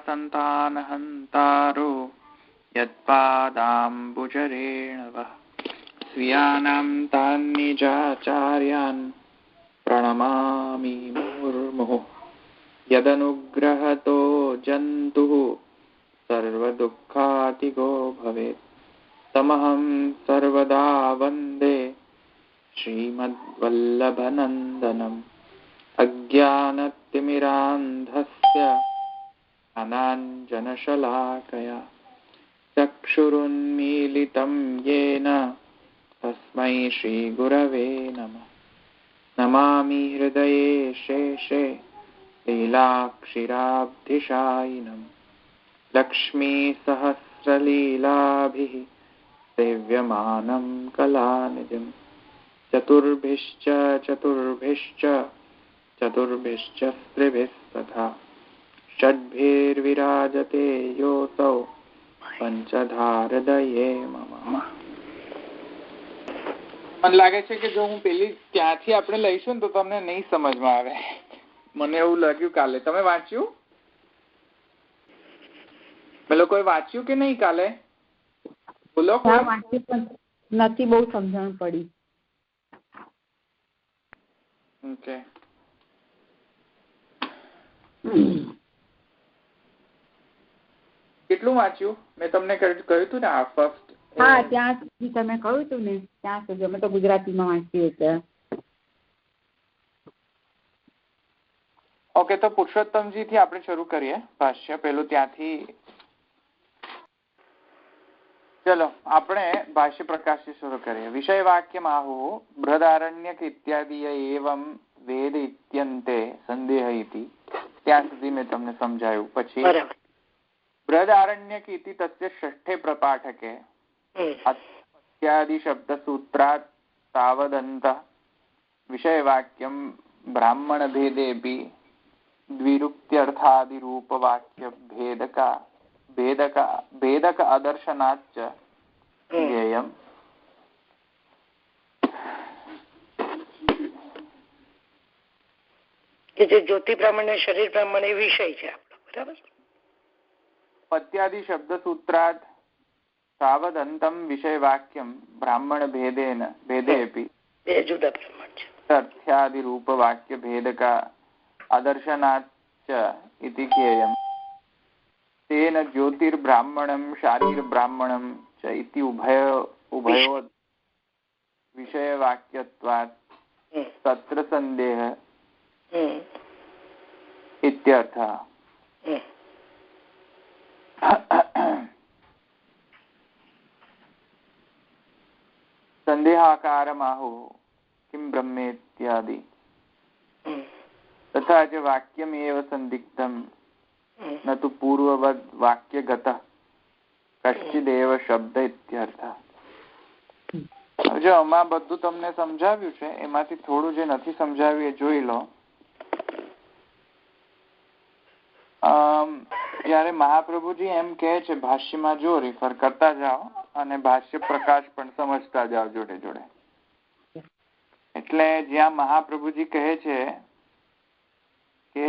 संतानहन्तारो यत्पादाम्बुजरेण वः स्वीयानां तान्निजाचार्यान् प्रणमामि मुहुर्मुहुः यदनुग्रहतो जन्तुः सर्वदुःखातिगो भवेत् तमहं सर्वदा वन्दे श्रीमद्वल्लभनन्दनम् अज्ञानतिमिरान्धस्य अनाञ्जनशलाकया चक्षुरुन्मीलितं येन तस्मै श्रीगुरवे नमः नमामि हृदये शेषे लीलाक्षिराब्धिशायिनं लक्ष्मीसहस्रलीलाभिः सेव्यमानं कलानिधिं चतुर्भिश्च स्त्रिभिस्तथा षड्भिर्विराजते योऽसौ પંચધારદયે મમ. મને લાગે છે કે જો હું પેલી ત્યાંથી આપણે લઈશું ને તો તમને નહીં સમજમાં આવે. મને એવું લાગ્યું કાલે. તમે વાંચ્યું? પેલો કોઈ વાંચ્યું કે નહીં કાલે? બોલો. નથી, બહુ સમજણ પડી. ઓકે. કેટલું વાંચ્યું? મેં તમને કહ્યું હતું ને આ ફર્સ્ટ. હા, ત્યાં સુધી તમે કહ્યું હતું ને, ત્યાં સુધી. અમે તો ગુજરાતીમાં વાંચ્યું એટલે. ઓકે, તો પુરુષોત્તમજી થી આપણે શરૂ કરીએ ભાષ્ય. પેલું ત્યાંથી ચલો આપણે ભાષ્ય પ્રકાશથી શરૂ કરીએ. વિષય વાક્યમ આહુ બૃહદારણ્યક ઇત્યાદિ એવં વેદ ઇત્યંતે સંદેહ ઇતિ. ત્યાં સુધી મેં તમને સમજાયું. પછી બૃહદારણ્યક ઇતિ તસ્ય ષષ્ઠે પ્રપાઠકે અત્યાદિ શબ્દ સૂત્રાત તાવદંત વિષય વાક્યમ બ્રાહ્મણ ભેદેપી દ્વિરુક્ત્યર્થાદિ રૂપ વાક્ય ભેદક અદર્શનાચ્ચ જ્ઞેયમ. કે જે જ્યોતિ પ્રમાણે શરીર પ્રમાણે વિષય છે આપણો, બરાબર. પત્યાદિ શબ્દ સૂત્રાત તાવદંતમ વિષય વાક્યમ બ્રાહ્મણ ભેદેપી બે જુદા પ્રમાણ છે. અર્થ્યાદિ રૂપ વાક્ય ભેદક અદર્શનાચ્ચ ઇતિ જ્ઞેયમ. તેન જ્યોતિર્બ્રાહ્મણમ શારીરબ્રાહ્મણમ ચ ઇતિ ઉભયો વિષય વાક્યત્વાत् તત્ર સંદેહ ઇત્યર્થઃ. સંદેહાકારમાહુ કિમ બ્રહ્મેત્યાદિ તથા ચ વાક્યમેવ સંદિગ્ધમ ન તુ પૂર્વવદ વાક્યગતઃ કશ્ચિદેવ શબ્દ ઇત્યર્થઃ. જો આમાં બધું તમને સમજાવ્યું છે, એમાંથી થોડું જે નથી સમજાવ્યું એ જોઈ લો. જયારે મહાપ્રભુજી એમ કહે છે ભાષ્યમાં, જો રિફર કરતા જાઓ અને ભાષ્ય પ્રકાશ પણ સમજતા જાઓ જોડે જોડે. એટલે જ્યાં મહાપ્રભુજી કહે છે કે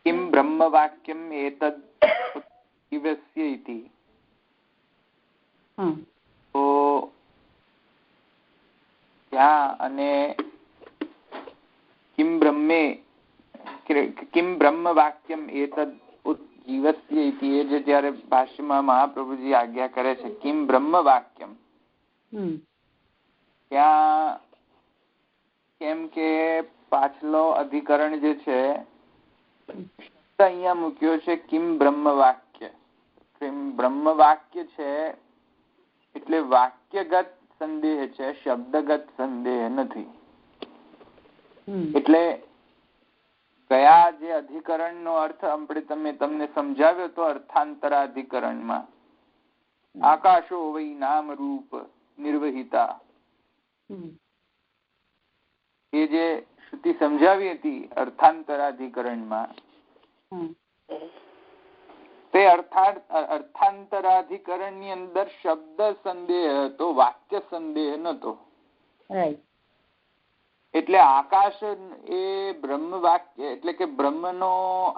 કિમ બ્રહ્મ વાક્યમ એતદ જીવસ્ય ઇતિ, તો ત્યાં અને કિમ બ્રહ્મ વાક્યમ એતદ જીવસ્ય ઇતિ, એ જે જયારે ભાષ્યમાં મહાપ્રભુજી આજ્ઞા કરે છે કિમ બ્રહ્મ વાક્યમ, ત્યાં કેમ કે પાછલો અધિકરણ જે છે અહીંયા મૂક્યો છે કિમ બ્રહ્મ વાક્ય. કિમ બ્રહ્મ વાક્ય છે એટલે વાક્યગત સંદેહ છે, શબ્દગત સંદેહ નથી. એટલે ગયા જે અધિકરણ નો અર્થ આપણે તમને સમજાવ્યો તો અર્થાંતરાધિકરણમાં આકાશો વૈ નામ રૂપ નિર્વહિતા, એ જે શ્રુતિ સમજાવી હતી અર્થાંતરાધિકરણમાં, તે અર્થાંતરાધિકરણ ની અંદર શબ્દ સંદેહ હતો, વાક્ય સંદેહ નતો. એટલે આકાશ એ બ્રહ્મ વાક્ય એટલે કે બ્રહ્મનો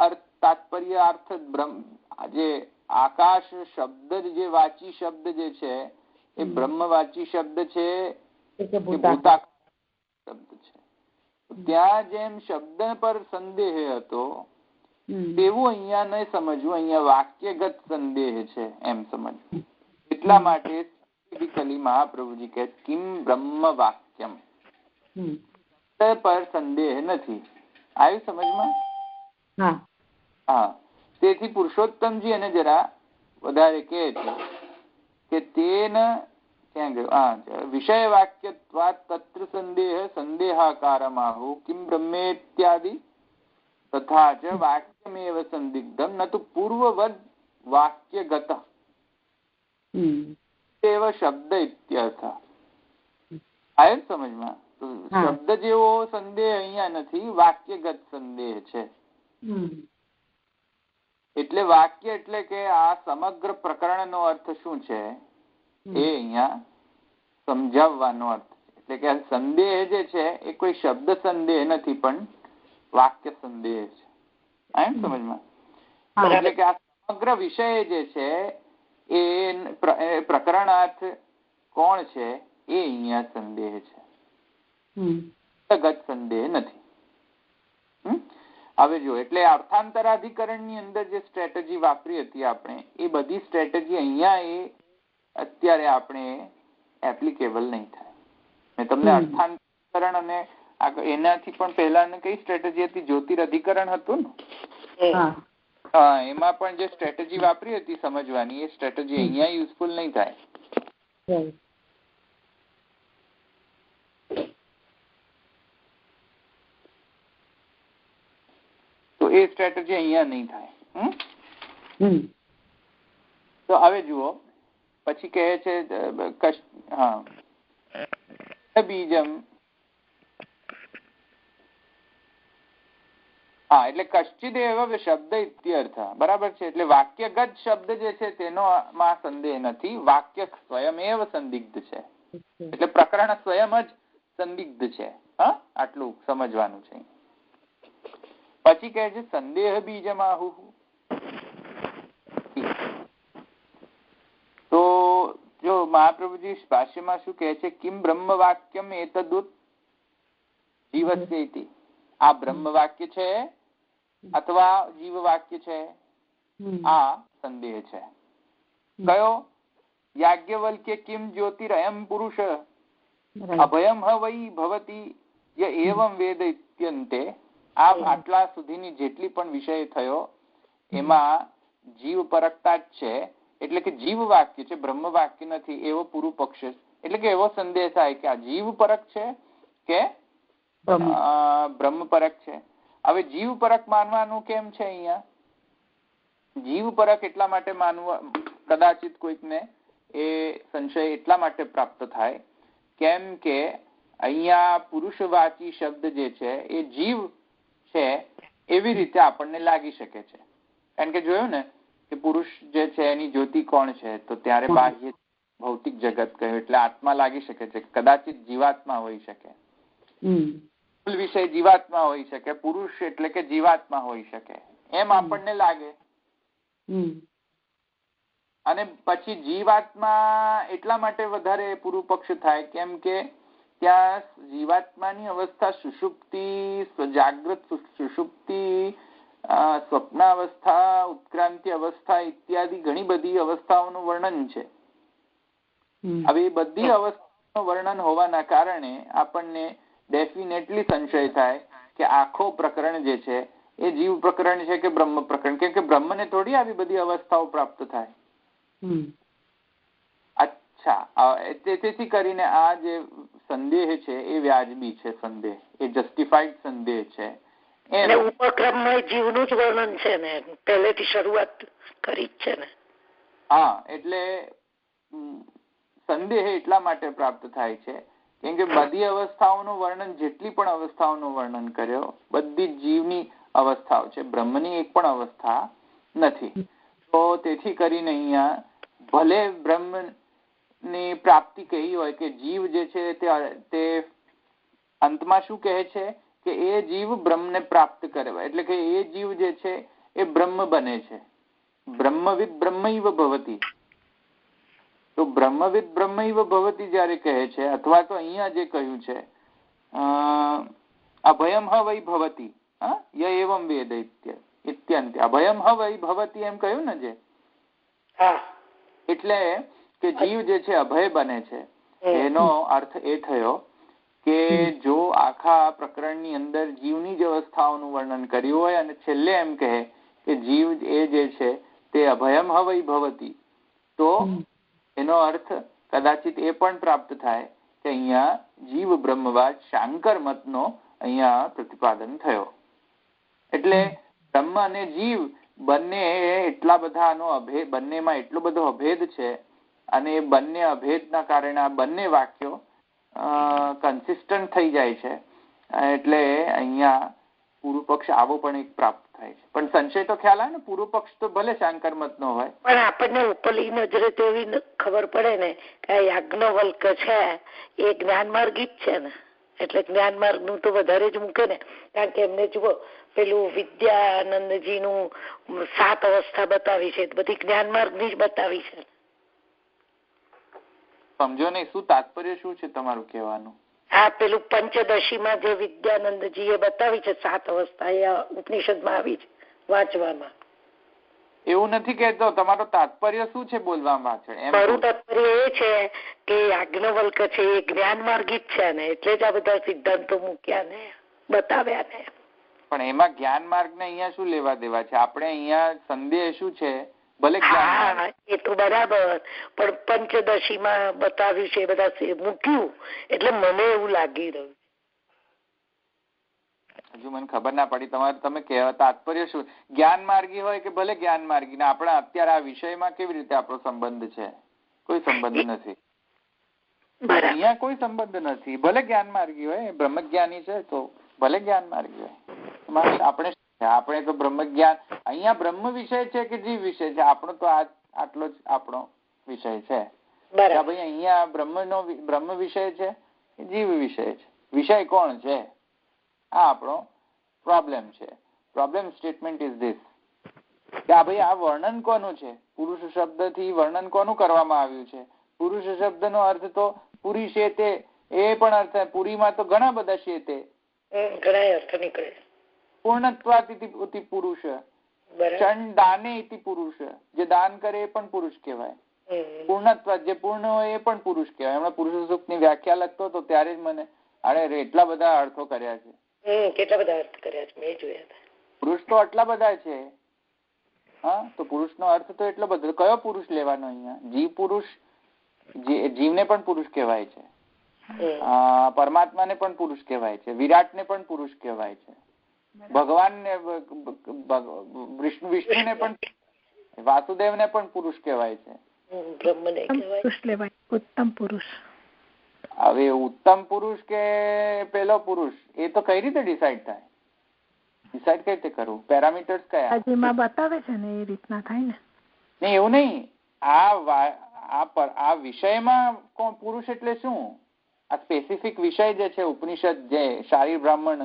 અર્થ તાત્પર્ય અર્થ જે આકાશ શબ્દ જે વાચી શબ્દ જે છે એ બ્રહ્મવાચી શબ્દ છે કે ભૂતાકાર શબ્દ છે. ત્યાં જેમ શબ્દ પર સંદેહ હતો તેવું અહીંયા નહીં સમજવું, અહીંયા વાક્યગત સંદેહ છે એમ સમજવું. એટલા માટે મહાપ્રભુજી કહે કિમ બ્રહ્મ વાક્યમ, પર સંદેહ નથી. આવ્યું સમજમાં? હા. તેથી પુરુષોત્તમજી એને જરા વધારે કહે છે કે તેન ક્યાં ગયું વિષય વાક્યત્વાત તત્ર સંદેહ સંદેહાકારમાહુ કિમ બ્રહ્મેત્યાદિ તથા ચ વાક્યમેવ સંદિગ્ધમ ન તુ પૂર્વવદ વાક્યગત એવ શબ્દ ઇત્યર્થ. આવ્યું સમજમાં? શબ્દ જેવો સંદેહ અહીંયા નથી, વાક્યગત સંદેહ છે. એટલે વાક્ય એટલે કે આ સમગ્ર પ્રકરણનો અર્થ શું છે એ અહીંયા સમજાવવાનો અર્થ. એટલે કે સંદેહ જે છે એ કોઈ શબ્દ સંદેહ નથી પણ વાક્ય સંદેહ છે. એમ સમજમાં? એટલે કે આ સમગ્ર વિષય જે છે એ પ્રકરણાર્થ કોણ છે એ અહીંયા સંદેહ છે, ગત સંદેહ નથી. હવે જો એટલે અર્થાંતરાધિકરણની અંદર જે સ્ટ્રેટેજી વાપરી હતી આપણે એ બધી સ્ટ્રેટેજી અહીંયા એ અત્યારે આપણે એપ્લિકેબલ નહીં થાય. મેં તમને અર્થાંતરણ અને એનાથી પણ પહેલા કઈ સ્ટ્રેટેજી હતી? જ્યોતિરધિકરણ હતું ને, હા, એમાં પણ જે સ્ટ્રેટેજી વાપરી હતી સમજવાની એ સ્ટ્રેટેજી અહીંયા યુઝફુલ નહીં થાય. એ સ્ટ્રેટેજી અહીંયા નહીં થાય. તો હવે જુઓ પછી કહે છે બીજમ, હા, એટલે કશ્ચિદેવ શબ્દ ઇત્યર્થ. બરાબર છે. એટલે વાક્યગત શબ્દ જે છે તેનો માં સંદેહ નથી, વાક્ય સ્વયમેવ સંદિગ્ધ છે. એટલે પ્રકરણ સ્વયં જ સંદિગ્ધ છે. હા, આટલું સમજવાનું છે. પછી કહે છે સંદેહ બીજમાહુ. તો જો મહાપ્રભુજી ભાષ્યમાં શું કહે છે? કિમ બ્રહ્મ વાક્યમ એતદુત જીવસ્ય ઇતિ. આ બ્રહ્મ વાક્ય છે અથવા જીવ વાક્ય છે, આ સંદેહ છે. કયો? યાજ્ઞવલ્ક્ય કિમ જ્યોતિરયમ પુરુષ અભયમ હ વૈ ભવતી ય એવં વેદ ઇત્યંતે. આ આટલા સુધીની જેટલી પણ વિષય થયો એમાં જીવ પરકતા જ છે. એટલે કે જીવ વાક્ય છે, બ્રહ્મ વાક્ય નથી એવો પૂર્વ પક્ષ. એટલે કે એવો સંદેહ થાય કે આ જીવ પરક છે કે બ્રહ્મ પરક છે. હવે જીવ પરક માનવાનું કેમ છે? અહીંયા જીવ પરક એટલા માટે માનવું કદાચિત કોઈકને એ સંશય એટલા માટે પ્રાપ્ત થાય કેમ કે અહીંયા પુરુષવાચી શબ્દ જે છે એ જીવ છે એવી રીતે આપણને લાગી શકે છે. કારણ કે જોયું ને કે પુરુષ જે છે એની જ્યોતિ કોણ છે? તો ત્યારે બાહ્ય ભૌતિક જગત કહ્યું એટલે આત્મા લાગી શકે છે. કદાચિત જીવાત્મા હોઈ શકે, મૂળ વિષય જીવાત્મા હોઈ શકે, પુરુષ એટલે કે જીવાત્મા હોઈ શકે એમ આપણને લાગે. અને પછી જીવાત્મા એટલા માટે વધારે પૂર્વ પક્ષ થાય કેમ કે ત્યાં જીવાત્માની અવસ્થા સુષુપ્તિ, જાગ્રત સુષુપ્તિ, સ્વપ્નાવસ્થા, ઉત્ક્રાંતિ અવસ્થા ઇત્યાદિ ઘણી બધી અવસ્થાઓનું વર્ણન છે. હવે એ બધી અવસ્થાઓનું વર્ણન હોવાના કારણે આપણને ડેફિનેટલી સંશય થાય કે આખો પ્રકરણ જે છે એ જીવ પ્રકરણ છે કે બ્રહ્મ પ્રકરણ. કેમ કે બ્રહ્મને થોડી આવી બધી અવસ્થાઓ પ્રાપ્ત થાય. અચ્છા, તેથી કરીને આ જે સંદેહ છે એ વ્યાજબી છે. સંદેહ એ જસ્ટિફાઈડ સંદેહ છે. ઉપક્રમમાં જીવનું જ વર્ણન છે ને, પહેલેથી શરૂઆત કરી જ છે ને. હા, એટલે સંદેહ એટલા માટે પ્રાપ્ત થાય છે કેમ કે બધી અવસ્થાઓનું વર્ણન, જેટલી પણ અવસ્થાઓનું વર્ણન કર્યો બધી જીવની અવસ્થાઓ છે, બ્રહ્મની એક પણ અવસ્થા નથી. તો તેથી કરીને અહીંયા ભલે બ્રહ્મ ની પ્રાપ્તિ કહી હોય કે જીવ જે છે તે અંતમાં શું કહે છે કે એ જીવ બ્રહ્મને પ્રાપ્ત કરે, એટલે કે એ જીવ જે છે એ બ્રહ્મ બને છે. બ્રહ્મવિદ બ્રહ્મૈવ ભવતી. તો બ્રહ્મવિદ બ્રહ્મૈવ ભવતી જયારે કહે છે, અથવા તો અહીંયા જે કહ્યું છે અભયમ હ વૈ ભવતી ય એવં વેદ ઇત્યંતે. અભયમ હ વૈ ભવતી એમ કહ્યું ને જે, એટલે કે જીવ જે છે અભય બને છે. એનો અર્થ એ થયો કે જો આખા પ્રકરણની અંદર જીવની જ અવસ્થાઓનું વર્ણન કર્યું હોય અને છેલ્લે એમ કહે કે જીવ એ જે છે તે અભયમ હ વૈ ભવતી, તો એનો અર્થ કદાચિત એ પણ પ્રાપ્ત થાય કે અહીંયા જીવ બ્રહ્મવાદ શાંકર મતનો અહીંયા પ્રતિપાદન થયો. એટલે બ્રહ્મ અને જીવ બંને એટલા બધાનો અભેદ, બંનેમાં એટલો બધો અભેદ છે અને એ બંને અભેદના કારણે આ બંને વાક્યો કન્સિસ્ટન્ટ થઈ જાય છે. એટલે અહીંયા પૂર્વ પક્ષ આવો પણ એક પ્રાપ્ત થાય છે. પણ સંશય તો ખ્યાલ આવે ને, પૂર્વ પક્ષ તો ભલે શાંકર મત નો હોય, પણ આપણને ઉપરલી નજરે તો એવી ખબર પડે ને કે યાજ્ઞવલ્ક છે એ જ્ઞાન માર્ગી જ છે ને, એટલે જ્ઞાન માર્ગ નું તો વધારે જ મૂકે ને. કારણ કે એમને જુઓ પેલું વિદ્યાનંદજી નું 7 અવસ્થા બતાવી છે, બધી જ્ઞાન માર્ગ ની જ બતાવી છે. સમજો નહીં શું તાત્પર્ય શું છે તમારું કહેવાનું? હા, પેલું પંચદશીમાં જે વિદ્યાનંદજી એ બતાવી છે 7 અવસ્થા, એ ઉપનિષદમાં આવી છે વાંચવામાં. એવું નથી કહેતો, તમારો તાત્પર્ય શું છે બોલવા પાછળ? મારું તાત્પર્ય એ છે કે યાજ્ઞવલ્ક છે એ જ્ઞાન માર્ગી જ છે ને, એટલે જ આ બધા સિદ્ધાંતો મૂક્યા ને બતાવ્યા ને. પણ એમાં જ્ઞાન માર્ગ ને અહીંયા શું લેવા દેવા છે? આપણે અહીંયા સંદેહ શું છે? ભલે એ તો બરાબર, પણ પંચદશીમાં બતાવ્યું છે બધા મૂક્યું, એટલે મને એવું લાગી રહ્યું. હજુ મને ખબર ના પડી તમારે, તમે કહેવા તાત્પર્ય શું? જ્ઞાન માર્ગી હોય કે ભલે જ્ઞાન માર્ગી, ને આપણે અત્યારે આ વિષયમાં કેવી રીતે આપણો સંબંધ છે? કોઈ સંબંધ નથી. અહીંયા કોઈ સંબંધ નથી. ભલે જ્ઞાન માર્ગી હોય, બ્રહ્મ જ્ઞાની છે તો ભલે જ્ઞાન માર્ગી હોય. આપણે તો બ્રહ્મ જ્ઞાન, અહીંયા બ્રહ્મ વિષય છે કે જીવ વિષય છે? આપણો તો આટલો જ આપણો વિષય છે. ભાઈ અહીંયા બ્રહ્મ વિષય છે કે જીવ વિષય છે? વિષય કોણ છે? આ આપણો પ્રોબ્લેમ છે. પ્રોબ્લેમ સ્ટેટમેન્ટ ઇઝ ધીસ કે આ ભાઈ આ વર્ણન કોનું છે? પુરુષ શબ્દ થી વર્ણન કોનું કરવામાં આવ્યું છે? પુરુષ શબ્દ નો અર્થ તો પુરી છે તે, એ પણ અર્થ પુરીમાં તો ઘણા બધા છે તે, ઘણા અર્થ નીકળે. પૂર્ણત્વાત ઇતિ પુરુષ, ચંડ દાને ઇતિ પુરુષ, જે દાન કરે એ પણ પુરુષ કહેવાય. પૂર્ણત્વાત, જે પૂર્ણ હોય એ પણ પુરુષ કહેવાય. હમણાં પુરુષ સૂક્ત ની વ્યાખ્યા લખતો તો ત્યારે જ મને અરે એટલા બધા અર્થો કર્યા છે. કેટલા બધા અર્થ કર્યા છે મેં જોયા હતા. પુરુષ તો આટલા બધા છે. હા, તો પુરુષ નો અર્થ તો એટલો બધો. કયો પુરુષ લેવાનો અહીંયા? જીવ પુરુષ, જીવને પણ પુરુષ કહેવાય છે, પરમાત્માને પણ પુરુષ કહેવાય છે, વિરાટને પણ પુરુષ કહેવાય છે, ભગવાનને, વિષ્ણુને પણ, વાસુદેવને પણ પુરુષ કહેવાય છે. બ્રહ્મને કહેવાય ઉત્તમ પુરુષ. હવે ઉત્તમ પુરુષ કે પેલો પુરુષ એ તો કઈ રીતે ડિસાઈડ થાય? ડિસાઈડ કઈ રીતે કરવું? પેરામીટર્સ કયા બતાવે છે ને એ રીતના થાય ને. નહીં, એવું નહીં. આ વિષયમાં કોણ પુરુષ એટલે શું? આ સ્પેસિફિક વિષય જે છે ઉપનિષદ, જે શારીર બ્રાહ્મણ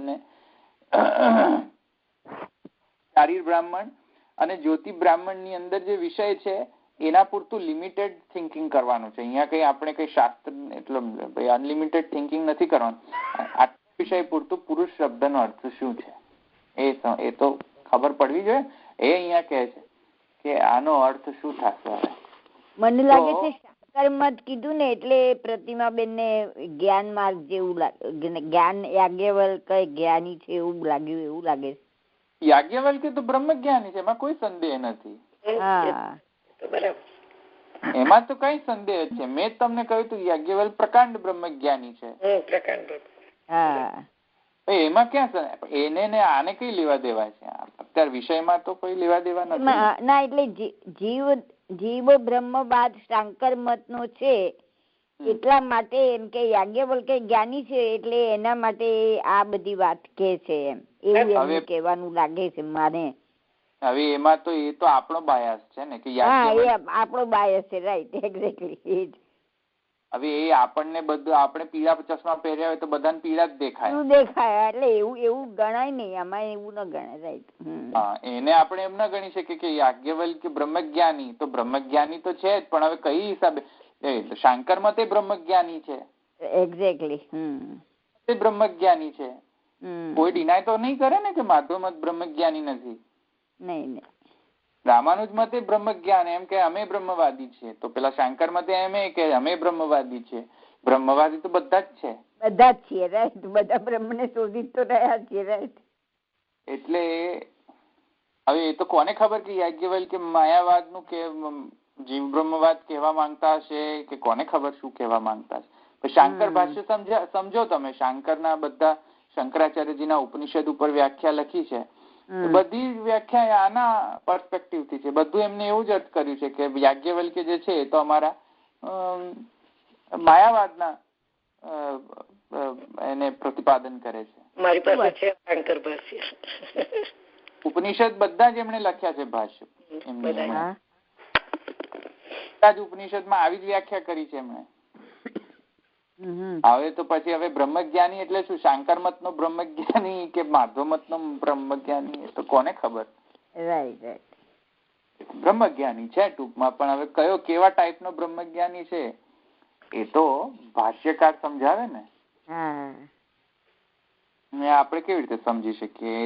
અને જ્યોતિ બ્રાહ્મણ ની અંદર જે વિષય છે એના પૂરતું લિમિટેડ થિંકિંગ કરવાનું છે. અહીંયા કઈ આપણે કઈ શાસ્ત્ર એટલે અનલિમિટેડ થિંકિંગ નથી કરવાનું. આ વિષય પૂરતું પુરુષ શબ્દનો અર્થ શું છે એ તો ખબર પડવી જોઈએ. એ અહીંયા કહે છે કે આનો અર્થ શું થશે. મને લાગે છે શાંકર મત કીધું ને એટલે પ્રતિમાબેન ને જ્ઞાન માર્ગ જેવું લાગે, જ્ઞાન યાજ્ઞવલ્ક જ્ઞાની છે એવું લાગ્યું, એવું લાગે છે. યાજ્ઞવલ્ક તો બ્રહ્મ જ્ઞાની છે, એમાં કોઈ સંદેહ નથી. હા, એમાં તો કઈ સંદેહ છે. મેં તમને કહ્યું હતું યાજ્ઞવલ્ક પ્રકાંડ બ્રહ્મ જ્ઞાની છે. હા, એમાં ક્યાં એને ને આને કઈ લેવા દેવા છે? અત્યારે વિષયમાં તો કોઈ લેવા દેવા નથી ના. એટલે જીવ બ્રહ્મવાદ શાંકર મત નો છે, એટલા માટે એમ કે યાજ્ઞવલ્ક જ્ઞાની છે એટલે એના માટે આ બધી વાત કે છે એમ, એવું એમને કહેવાનું લાગે છે મારે. હવે એમાં તો એ તો આપણો બાયસ છે ને કે હા, એ આપણો બાયસ છે. Right, exactly. હવે એ આપણને બધું, આપણે પીળા ચશ્મા પહેર્યા હોય તો બધાને પીળા જ દેખાય, એટલે એવું ગણાય નહીં, આમાં એવું ન ગણાય. રાઈટ. એને આપણે એમ ના ગણી શકીએ કે યાજ્ઞવલ્ક્ય બ્રહ્મજ્ઞાની, તો બ્રહ્મજ્ઞાની તો છે જ, પણ હવે કઈ હિસાબે? શાંકર મતે બ્રહ્મજ્ઞાની છે. એક્ઝેક્ટલી. તે બ્રહ્મજ્ઞાની છે. કોઈ ડિનાય તો નહીં કરે ને કે માધવ મત બ્રહ્મજ્ઞાની નથી. નહીં. રામાનુજ મતે બ્રહ્મજ્ઞાન એમ કે અમે બ્રહ્મવાદી છીએ, તો પેલા શાંકર મતે એમ કે અમે બ્રહ્મવાદી છીએ. બ્રહ્મવાદી તો બધા જ છે. બધા જ છીએ. રાઈટ. બધા બ્રહ્મને શોધી તો રહ્યા છીએ. રાઈટ. એટલે હવે એ તો કોને ખબર કે યાજ્ઞવલ્ક્ય માયાવાદ નું કે જીવ બ્રહ્મવાદ કહેવા માંગતા હશે કે કોને ખબર શું કહેવા માંગતા હશે. શાંકર ભાષ્ય સમજો તમે. શાંકરના બધા શંકરાચાર્યજીના ઉપનિષદ ઉપર વ્યાખ્યા લખી છે. બધી વ્યાખ્યા આના પર્સપેક્ટિવ થી છે. બધું એમને એવું જ અર્થ કર્યું છે કે યાજ્ઞવલ્ક્ય જે છે એ તો અમારા માયાવાદના એને પ્રતિપાદન કરે છે. મારી પાસે છે શંકર ભાષ્ય. ઉપનિષદ બધા જ એમણે લખ્યા છે ભાષ્ય. બધા જ ઉપનિષદમાં આવી જ વ્યાખ્યા કરી છે એમણે. હવે તો પછી હવે બ્રહ્મજ્ઞાની એટલે શું? શાંકર મત નો બ્રહ્મજ્ઞાની કે માધવ મત નો બ્રહ્મજ્ઞાની એ તો કોને ખબર. બ્રહ્મજ્ઞાની છે ટૂંકમાં, પણ હવે કયો કેવા ટાઈપ નો બ્રહ્મજ્ઞાની છે એ તો ભાષ્યકાર સમજાવે ને. આપણે કેવી રીતે સમજી શકીએ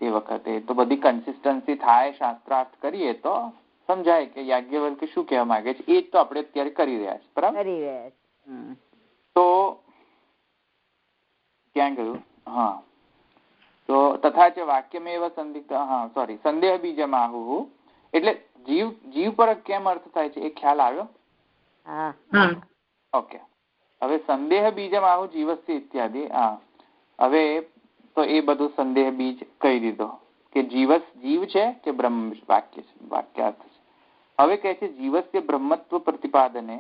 તે વખતે? તો બધી કન્સિસ્ટન્સી થાય, શાસ્ત્રાર્થ કરીએ તો સમજાય કે યાજ્ઞવલ્ક્ય શું કહેવા માંગે છે. એ જ તો આપણે અત્યારે કરી રહ્યા છે. બરાબર. તો ક્યાં ગયું? તો તથા ચ વાક્યમેવ સંદિગ્ધ સંદેહ બીજમ આહુઃ. એટલે જીવ પર કેમ અર્થ થાય છે એ ખ્યાલ આવ્યો? ઓકે. હવે સંદેહ બીજમ આહુઃ જીવસ્ય ઇત્યાદિ. હવે તો એ બધું સંદેહ બીજ કહી દીધો કે જીવ છે કે બ્રહ્મ વાક્યાર્થ છે. હવે કહે છે જીવસ્ય બ્રહ્મત્વ પ્રતિપાદને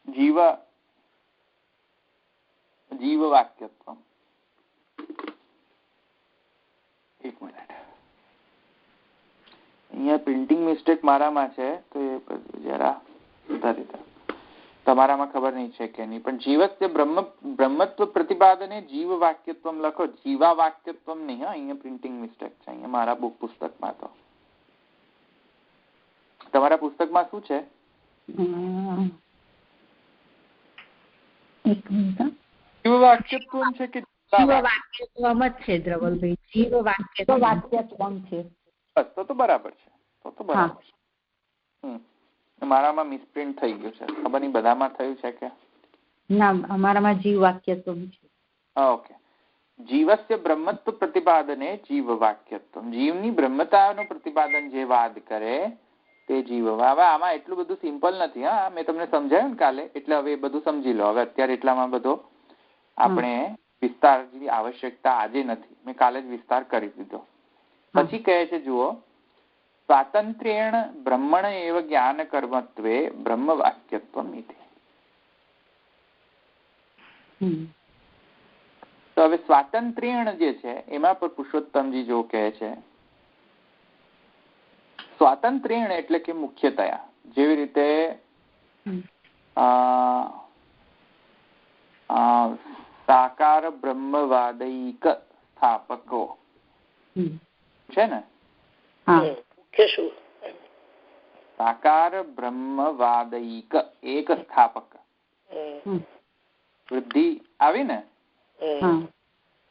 જીવ વાક્યત્વ. એક મિનિટ, અહીંયા પ્રિન્ટિંગ મિસ્ટેક મારામાં છે તો એ જરા સુધારી દો. તમારામાં ખબર નહીં છે કે નહીં, પણ જીવસ્ય બ્રહ્મત્વ પ્રતિપાદને જીવ વાક્યત્વ લખો. જીવા વાક્યત્વ નહીં. અહીંયા પ્રિન્ટિંગ મિસ્ટેક છે. અહીંયા મારા પુસ્તકમાં તો. તમારા પુસ્તકમાં શું છે? જીવ વાક્યત્વ છે કે જીવવાક્યત્વમ જ છે ધ્રવલભાઈ? જીવવાક્યત્વમ છે. બસ તો બરાબર છે. તો બરાબર છે. મારામાં મિસપ્રિન્ટ થઈ ગયું છે. ખબર નહીં બધામાં થયું છે કે ના? અમારામાં જીવ વાક્યત્વ છે. ઓકે. જીવસ્ય બ્રહ્મત્વ પ્રતિપાદને જીવ વાક્યત્વ. જીવની બ્રહ્મતાનું પ્રતિપાદન જે વાદ કરે તે જીવ. હવે આમાં એટલું બધું સિમ્પલ નથી. મેં તમને સમજાયું ને કાલે, એટલે હવે એ બધું સમજી લો. હવે અત્યારે એટલામાં બધો આપણે વિસ્તારની આવશ્યકતા આજે નથી. મેં કાલે જ વિસ્તાર કરી દીધો. પછી કહે છે જુઓ, સ્વાતંત્ર્યેણ બ્રહ્મણ એવ જ્ઞાન કર્મત્વે બ્રહ્મ વાક્યત્વમ ઇતિ. તો હવે સ્વાતંત્ર્યેણ જે છે એમાં પર પુરુષોત્તમજી જો કહે છે સ્વાતંત્ર્યેણ એટલે કે મુખ્યતયા. જેવી રીતે સાકાર બ્રહ્મવાદૈક સ્થાપકો છે ને? સાકાર બ્રહ્મવાદૈક એક સ્થાપક વૃદ્ધિ આવી ને.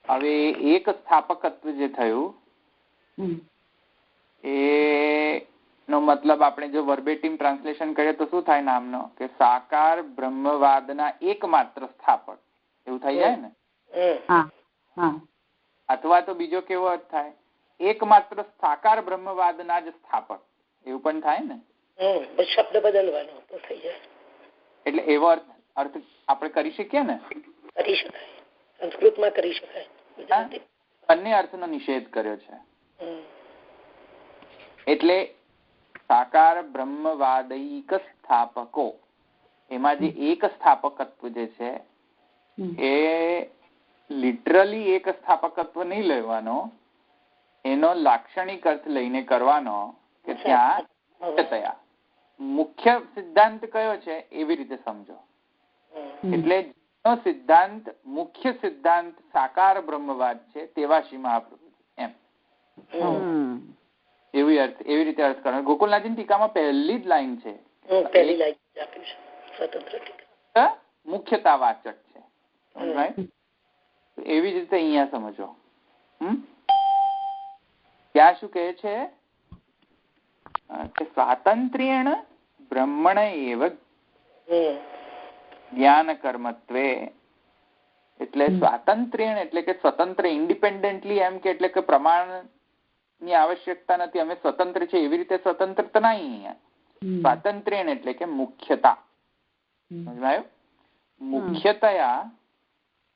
હવે એક સ્થાપકત્વ જે થયું એ નો મતલબ આપણે જો વર્બેટિમ ટ્રાન્સલેશન કરીએ તો શું થાય નામનો? કે સાકાર બ્રહ્મવાદના એકમાત્ર સ્થાપક. એવું થઈ જાય ને? અથવા તો બીજો કેવો અર્થ થાય? એકમાત્ર સાકાર બ્રહ્મવાદના જ સ્થાપક. એવું પણ થાય ને? શબ્દ બદલવાનો તો થઈ જાય. એટલે એવો અર્થ આપણે કરી શકીએ ને? કરી શકાય. સંસ્કૃતમાં કરી શકાય. બંને અર્થનો નિષેધ કર્યો છે. એટલે સાકાર બ્રહ્મવાદૈક સ્થાપકો, એમાં જે એક સ્થાપકત્વ જે છે એ લિટરલી એક સ્થાપકત્વ નહીં લેવાનો, એનો લાક્ષણિક અર્થ લઈને કરવાનો કે ત્યાં મુખ્યતયા મુખ્ય સિદ્ધાંત કયો છે એવી રીતે સમજો. એટલે સિદ્ધાંત મુખ્ય સિદ્ધાંત સાકાર બ્રહ્મવાદ છે તેવા શ્રી મહાપ્રભુજી એમ એવી રીતે અર્થ કરવાનો. ગોકુલનાથજી ટીકામાં પહેલી જ લાઈન છે મુખ્યતાવાચક છે. એવી જ રીતે અહીંયા સમજો. ત્યાં શું કહે છે કે સ્વાતંત્ર્યેણ બ્રહ્મણ એવ જ્ઞાન કર્મત્વે. એટલે સ્વાતંત્ર્યેણ એટલે કે સ્વતંત્ર ઇન્ડિપેન્ડન્ટલી એમ કે એટલે કે પ્રમાણની આવશ્યકતા નથી, અમે સ્વતંત્ર છે એવી રીતે સ્વતંત્રતા નહીં અહીંયા. સ્વાતંત્ર્યેણ એટલે કે મુખ્યતા. સમજાયું?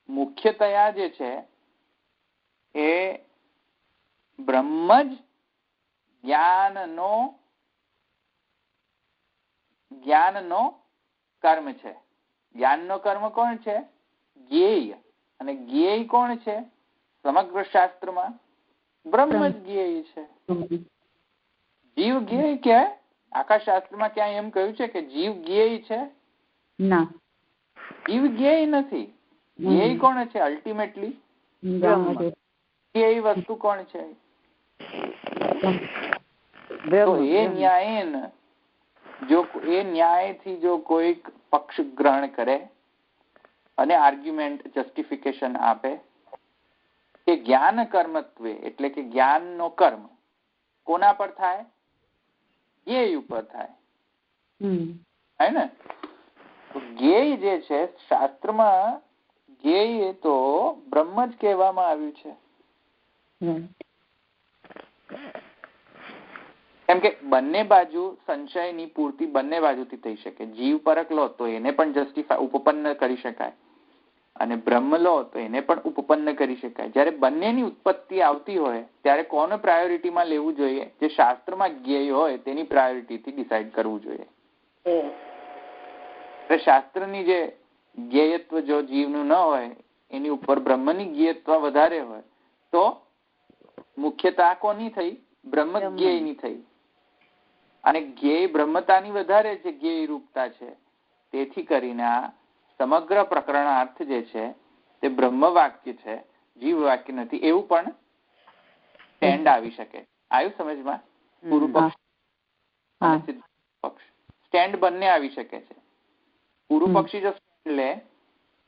મુખ્યતયા જે છે એ બ્રહ્મ જ જ્ઞાનનો કર્મ છે. જ્ઞાનનો કર્મ કોણ છે? જ્ઞેય. અને જ્ઞેય કોણ છે સમગ્ર શાસ્ત્રમાં? બ્રહ્મ જ જ્ઞેય છે. જીવ જ્ઞેય ક્યાં? આખા શાસ્ત્રમાં ક્યાંય એમ કહ્યું છે કે જીવ જ્ઞેય છે? ના, જીવ જ્ઞેય નથી. જ્ઞેય કોણ છે? અલ્ટિમેટલી જ્ઞેય વસ્તુ કોણ છે? તો એ ન્યાયથી જો કોઈક પક્ષ ગ્રહણ કરે અને આર્ગ્યુમેન્ટ જસ્ટિફિકેશન આપે કે જ્ઞાન કર્મત્વે એટલે કે જ્ઞાનનો કર્મ કોના પર થાય? જ્ઞેય ઉપર થાય. હે ને? જ્ઞેય જે છે શાસ્ત્રમાં જ્ઞેય તો બ્રહ્મ જ કહેવામાં આવ્યું છે. કેમ કે બંને બાજુ સંશયની પૂર્તિ બંને બાજુથી થઈ શકે. જીવ પરક લો તો એને પણ ઉપપન્ન કરી શકાય અને બ્રહ્મ લો તો એને પણ ઉપપન્ન કરી શકાય. જયારે બંનેની ઉત્પત્તિ આવતી હોય ત્યારે કોને પ્રાયોરિટીમાં લેવું જોઈએ? જે શાસ્ત્રમાં જ્ઞેય હોય તેની પ્રાયોરિટીથી ડિસાઈડ કરવું જોઈએ. શાસ્ત્રની જે જ્ઞેયત્વ જો જીવનું ન હોય એની ઉપર બ્રહ્મની જ્ઞેયત્વ વધારે હોય તો મુખ્યતા કોની થઈ? બ્રહ્મ જ્ઞેયની થઈ. અને જ્ઞેય બ્રહ્મતાની વધારે જે જ્ઞેય રૂપતા છે. તેથી કરીને આ સમગ્ર પ્રકરણાર્થ જે છે તે બ્રહ્મ વાક્ય છે, જીવ વાક્ય નથી એવું પણ સ્ટેન્ડ આવી શકે. આવ્યું સમજમાં? પૂર્વ પક્ષ અને સિદ્ધ પક્ષ સ્ટેન્ડ બંને આવી શકે છે. પૂર્વ પક્ષી જો સ્ટેન્ડ લે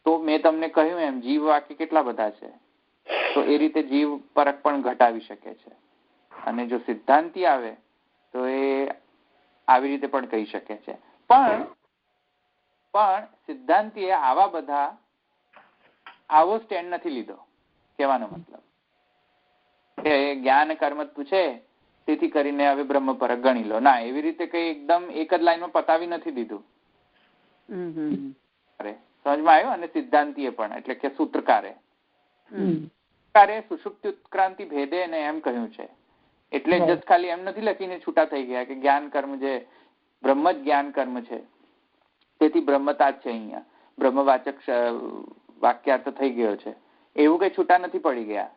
તો મેં તમને કહ્યું એમ જીવ વાક્ય કેટલા બધા છે તો એ રીતે જીવ પરક પણ ઘટાવી શકે છે. અને જો સિદ્ધાંતી આવે તો એ આવી રીતે પણ કહી શકે છે. પણ સિદ્ધાંતીએ આવા બધા આવો સ્ટેન્ડ નથી લીધો. કહેવાનો મતલબ કે જ્ઞાન કર્મત્વ છે તેથી કરીને હવે બ્રહ્મ પરક ગણી લો. ના, એવી રીતે કઈ એકદમ એક જ લાઈનમાં પતાવી નથી દીધું. સમજમાં આવ્યું? અને સિદ્ધાંતીએ પણ એટલે કે સૂત્રકારે સુષુપ્તિ ઉત્ક્રાંતિ ભેદે ને એમ કહ્યું છે. એટલે જ ખાલી એમ નથી લખીને છૂટા થઈ ગયા કે જ્ઞાન કર્મ જે બ્રહ્મ જ જ્ઞાન કર્મ છે તેથી બ્રહ્મતા જ છે. અહીંયા બ્રહ્મવાચક વાક્યાર્થ થઈ ગયો છે એવું કઈ છૂટા નથી પડી ગયા.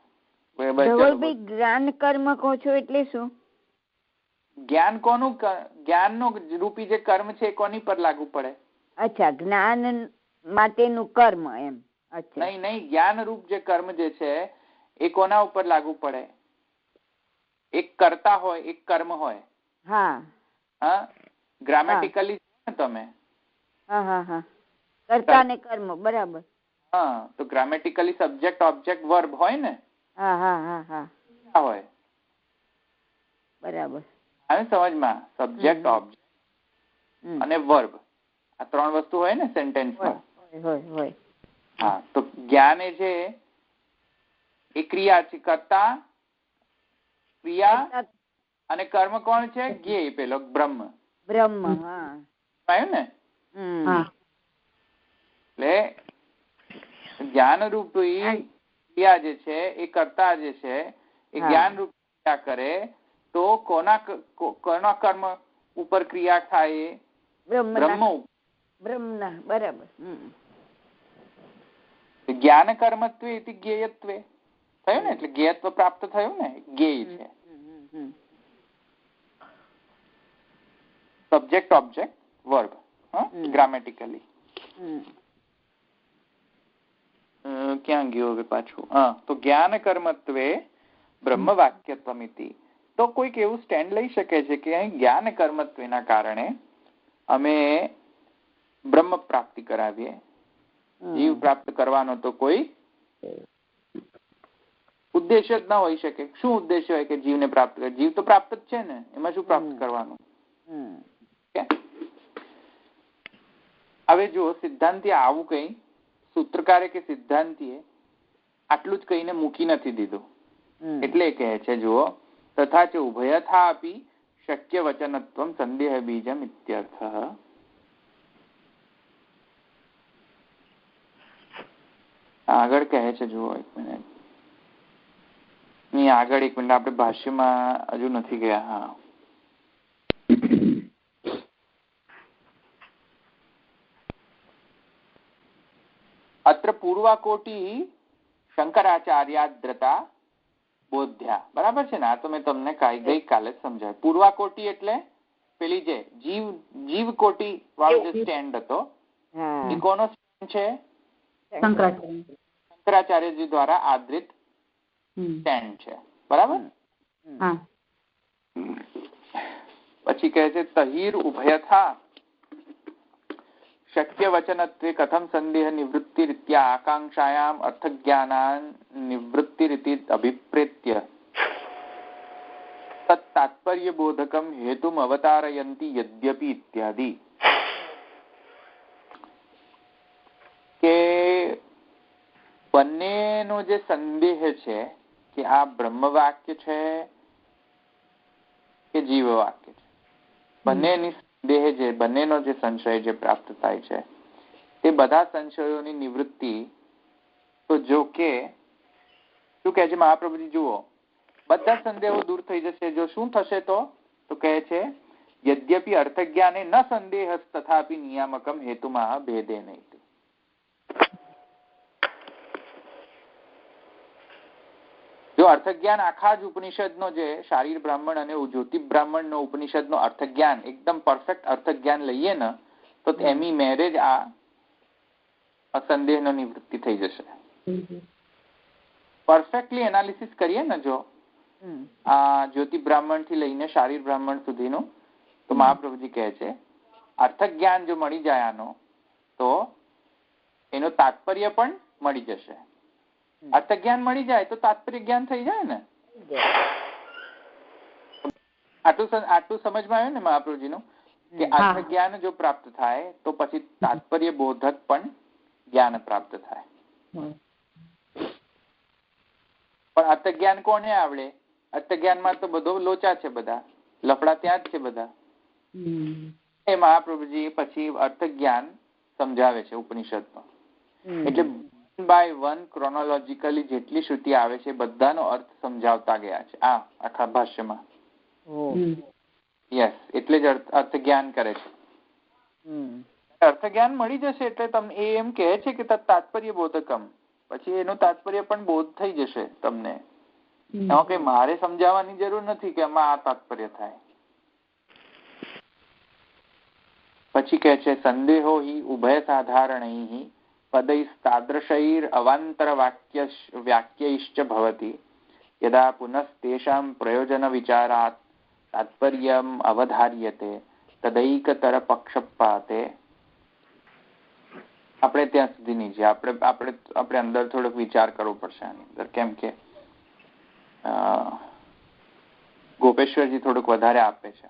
જ્ઞાન કર્મ કહો છો એટલે શું? જ્ઞાન કોનું? જ્ઞાનનો રૂપી જે કર્મ છે એ કોની પર લાગુ પડે? અચ્છા, જ્ઞાન માટેનું કર્મ એમ. અચ્છા, નહીં, જ્ઞાન રૂપ જે કર્મ જે છે એ કોના ઉપર લાગુ પડે? એક કર્તા હોય, એક કર્મ હોય. હા, ગ્રામેટિકલી તમે કર્તા ને કર્મ બરાબર. હા, તો ગ્રામેટિકલી સબ્જેક્ટ ઓબ્જેક્ટ વર્બ હોય ને. હોય બરાબર. આવે સમજમાં? સબ્જેક્ટ ઓબ્જેક્ટ અને વર્બ આ ત્રણ વસ્તુ હોય ને સેન્ટેન્સમાં. હા, તો જ્ઞાન એ છે એ ક્રિયા છે. કર્તા, ક્રિયા અને કર્મ કોણ છે? જ્ઞેય, પેલો બ્રહ્મ. આવ્યું ને? એટલે જ્ઞાન રૂપી ક્રિયા જે છે એ કર્તા જે છે એ જ્ઞાન રૂપ ક્રિયા કરે તો કોના કર્મ ઉપર ક્રિયા થાય? બ્રહ્મ. બરાબર. જ્ઞાન કર્મત્વે જ્ઞેયત્વે થયું ને, એટલે જ્ઞેયત્વ પ્રાપ્ત થયું ને, જ્ઞેય છે. Subject object verb grammatically. ક્યાં ગયો હવે પાછું? તો જ્ઞાન કર્મત્વે બ્રહ્મ વાક્યત્વમિતિ. તો કોઈક એવું સ્ટેન્ડ લઈ શકે છે કે અહીં જ્ઞાન કર્મત્વના કારણે અમે બ્રહ્મ પ્રાપ્તિ કરાવીએ, જીવ પ્રાપ્ત કરવાનો તો કોઈ ઉદ્દેશ્ય જ ના હોઈ શકે. શું ઉદ્દેશ્ય હોય કે જીવને પ્રાપ્ત કરે? જીવ તો પ્રાપ્ત જ છે ને, એમાં શું પ્રાપ્ત કરવાનું? હવે જો સિદ્ધાંતિ આવું કઈ સૂત્રકારે કે સિદ્ધાંતિએ આટલું જ કહીને મૂકી નથી દીધું. એટલે કહે છે જુઓ, તથા ચ ઉભયથા અપી શક્ય વચનત્વમ સંદેહ બીજમ ઇત્યર્થ. આગળ કહે છે જુઓ, એક મિનિટ આગળ, એક મિનિટ, આપણે ભાષ્યમાં હજુ નથી ગયા. અત્ર પૂર્વાકોટી શંકરાચાર્યાદ્રતા બોધ્યા. બરાબર છે ને? આ તો મેં તમને ગઈકાલે જ સમજાવ્યું. પૂર્વાકોટી એટલે પેલી જે જીવ કોટી વાળો જે સ્ટેન્ડ હતો એ કોનો સ્ટેન્ડ છે? શંકરાચાર્યજી દ્વારા આદરિત સ્ટેન્ડ છે. બરાબર. પછી કહે છે તહીર ઉભયથા શક્ય વચનત્વે કથમ સંદેહ નિવૃત્તિ રીત્યા આકાંક્ષાયામ અર્થજ્ઞાનાન નિવૃત્તિ રીતિ અભિપ્રેત્ય તત તાત્પર્ય બોધકમ હેતુમ અવતારયંતિ યદ્યપિ ઇત્યાદિ. કે બંનેનો જે સંદેહ છે કે આ બ્રહ્મ વાક્ય છે કે જીવ વાક્ય છે, બંનેની બંનેનો જે સંશય જે પ્રાપ્ત થાય છે તે બધા સંશયોની નિવૃત્તિ તો જો કે શું કહે છે મહાપ્રભુજી? જુઓ, બધા સંદેહો દૂર થઈ જશે. જો શું થશે? તો કહે છે યદ્યપિ અર્થજ્ઞાને ન સંદેહ તથાપિ નિયામકમ હેતુમાં ભેદે નહીં. જો અર્થજ્ઞાન આખા જ ઉપનિષદનો જે શારીર બ્રાહ્મણ અને જ્યોતિ બ્રાહ્મણનો ઉપનિષદનો અર્થજ્ઞાન એકદમ પરફેક્ટ અર્થજ્ઞાન લઈએ ને તો એની મેરેજ આ અસંદેહનો નિવૃત્તિ થઈ જશે. પરફેક્ટલી એનાલિસિસ કરીએ ને જો આ જ્યોતિ બ્રાહ્મણ થી લઈને શારીર બ્રાહ્મણ સુધીનું, તો મહાપ્રભુજી કહે છે અર્થજ્ઞાન જો મળી જાય આનો તો એનું તાત્પર્ય પણ મળી જશે. અર્થજ્ઞાન મળી જાય તો તાત્પર્ય જ્ઞાન થઈ જાય ને. આટલું સમજમાં આવ્યું ને મહાપ્રભુજીનું કે અર્થજ્ઞાન જો પ્રાપ્ત થાય તો પછી તાત્પર્ય બોધક પણ જ્ઞાન પ્રાપ્ત થાય. પણ અર્થજ્ઞાન કોને આવડે? અર્થજ્ઞાનમાં તો બધો લોચા છે, બધા લફડા ત્યાં જ છે બધા. એ મહાપ્રભુજી પછી અર્થજ્ઞાન સમજાવે છે ઉપનિષદમાં. એટલે બાય વન ક્રોનોલોજીકલી જેટલી શ્રુતિ આવે છે બધાનો અર્થ સમજાવતા ગયા છે આ આખા ભાષ્યમાં. યસ, એટલે જ અર્થ જ્ઞાન કરે છે. અર્થ જ્ઞાન મળી જશે એટલે તમને એ એમ કહે છે કે તાત્પર્ય બોધકમ, પછી એનું તાત્પર્ય પણ બોધ થઈ જશે તમને. એમાં કઈ મારે સમજાવવાની જરૂર નથી કે આમાં આ તાત્પર્ય થાય. પછી કહે છે સંદેહો હિ ઉભય સાધારણૈ પદૈસ્તાદૃશૈર અવાંતર વાક્યૈશ્ચ ભવતિ યદા પુનસ્તેષાં પ્રયોજન વિચારાત તાત્પર્યમ અવધાર્યતે તદૈકતર પક્ષપાતે. આપણે ત્યાં સુધી નહીં છે, આપણે અંદર થોડોક વિચાર કરવો પડશે આની અંદર. કેમ કે ગોપેશ્વરજી થોડુંક વધારે આપે છે.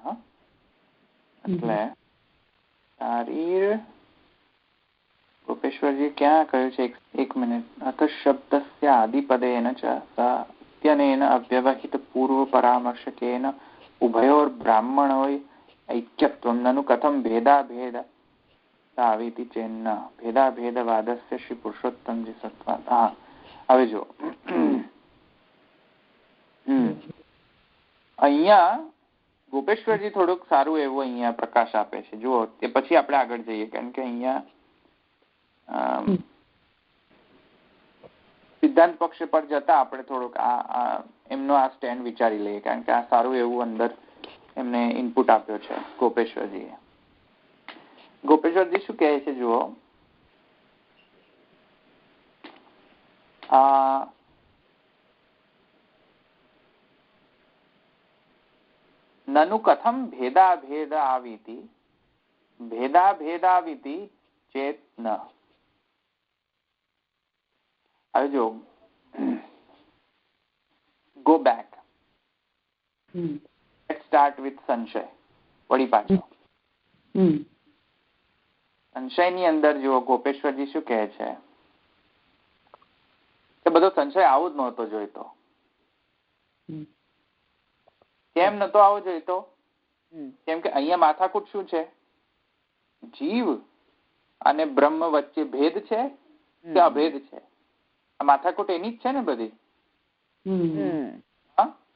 એટલે શારીર ગોપેશ્વરજી ક્યાં કહ્યું છે? એક મિનિટ. અથ શબ્દસ્ય આદિપદેન ચ સત્યનેન અવ્યવહિત પૂર્વ પરામર્શકેન ઉભયોર બ્રાહ્મણોય ઐક્યત્વમ નनु કથમ ભેદાભેદ આવીતિ ચેન્ન ભેદાભેદવાદસ્ય શ્રી પુરુષોત્તમજી સત્વાત. હા, હવે જો અહીંયા ગોપેશ્વરજી થોડુંક સારું એવું અહીંયા પ્રકાશ આપે છે. જુઓ, તે પછી આપણે આગળ જઈએ, કારણ કે અહીંયા સિદ્ધાંત પક્ષ પર જતા આપણે થોડુંક એમનો આ સ્ટેન્ડ વિચારી લઈએ, કારણ કે આ સારું એવું અંદર એમને ઇનપુટ આપ્યો છે ગોપેશ્વરજીએ. ગોપેશ્વરજી શું કહે છે જુઓ, નનુ કથમ ભેદાભેદાવીતિ ભેદાભેદાવીતિ ચેત ન. હવે જો go back. Let's start with સંશય. વળી પાછો સંશયની અંદર જુઓ ગોપેશ્વરજી શું કહે છે કે બધો સંશય આવું જ નહોતો જોઈતો. કેમ નતો આવો જોઈતો? કેમ કે અહીંયા માથાકૂટ શું છે? જીવ અને બ્રહ્મ વચ્ચે ભેદ છે કે અભેદ છે? આ માથાકૂટ એની જ છે ને બધી.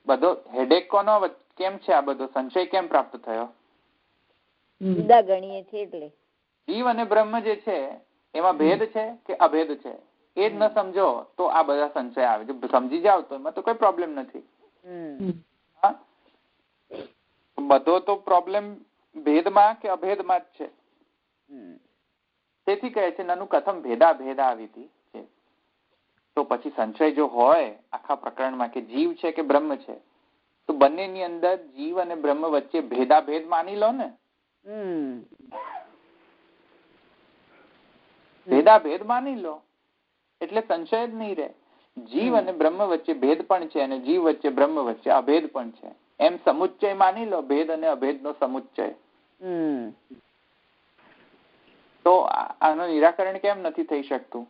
બધો હેડેક કોનો કેમ છે? આ બધો સંશય કેમ પ્રાપ્ત થયો? જુદા ગણીએ છે એટલે. જીવ અને બ્રહ્મ જે છે એમાં ભેદ છે કે અભેદ છે એ જ ન સમજો તો આ બધા સંશય આવે. જો સમજી જાવ તો એમાં તો કોઈ પ્રોબ્લેમ નથી. બધો તો પ્રોબ્લેમ ભેદમાં કે અભેદમાં જ છે. તેથી કહે છે નનુ કથમ ભેદા ભેદાવીતિ છે. તો પછી સંશય જો હોય આખા પ્રકરણમાં કે જીવ છે કે બ્રહ્મ છે, તો બંનેની અંદર જીવ અને બ્રહ્મ વચ્ચે ભેદાભેદ માની લો ને. ભેદાભેદ માની લો એટલે સંશય જ નહીં રહે. જીવ અને બ્રહ્મ વચ્ચે ભેદ પણ છે અને જીવ વચ્ચે બ્રહ્મ વચ્ચે અભેદ પણ છે. એમ સમુચ્ચય માની લો, ભેદ અને અભેદ નો સમુચ્ચય. તો આનું નિરાકરણ કેમ નથી થઈ શકતું?